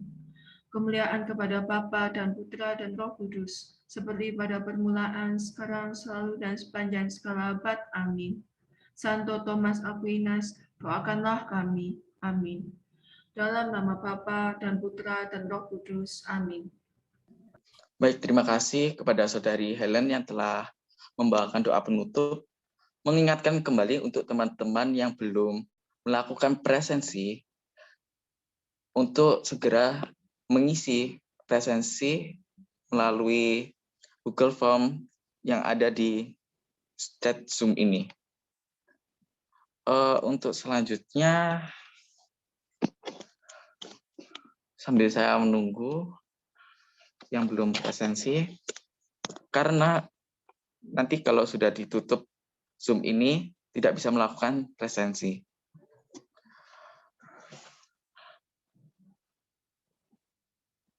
Kemuliaan kepada Bapa dan Putra dan Roh Kudus, seperti pada permulaan, sekarang, selalu, dan sepanjang segala abad. Amin. Santo Thomas Aquinas, doakanlah kami. Amin. Dalam nama Bapa dan Putra dan Roh Kudus. Amin. Baik, terima kasih kepada Saudari Helen yang telah membawakan doa penutup. Mengingatkan kembali untuk teman-teman yang belum melakukan presensi, untuk segera mengisi presensi melalui Google Form yang ada di chat Zoom ini. Untuk selanjutnya, sambil saya menunggu yang belum presensi, karena nanti kalau sudah ditutup Zoom ini tidak bisa melakukan presensi.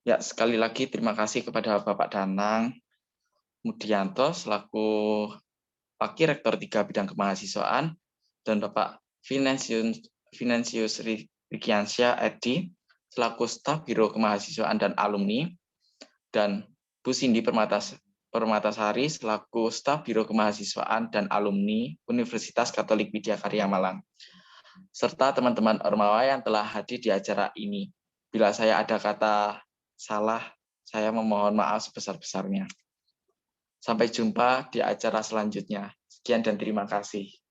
Ya, sekali lagi terima kasih kepada Bapak Danang Mudianto selaku Wakil Rektor 3 Bidang Kemahasiswaan, dan Bapak Finansius Rikiansyah Edi selaku Staf Biro Kemahasiswaan dan Alumni, dan Bu Cindy Permatasari selaku Staf Biro Kemahasiswaan dan Alumni Universitas Katolik Widya Karya Malang, serta teman-teman Ormawa yang telah hadir di acara ini. Bila saya ada kata salah, saya memohon maaf sebesar-besarnya. Sampai jumpa di acara selanjutnya. Sekian dan terima kasih.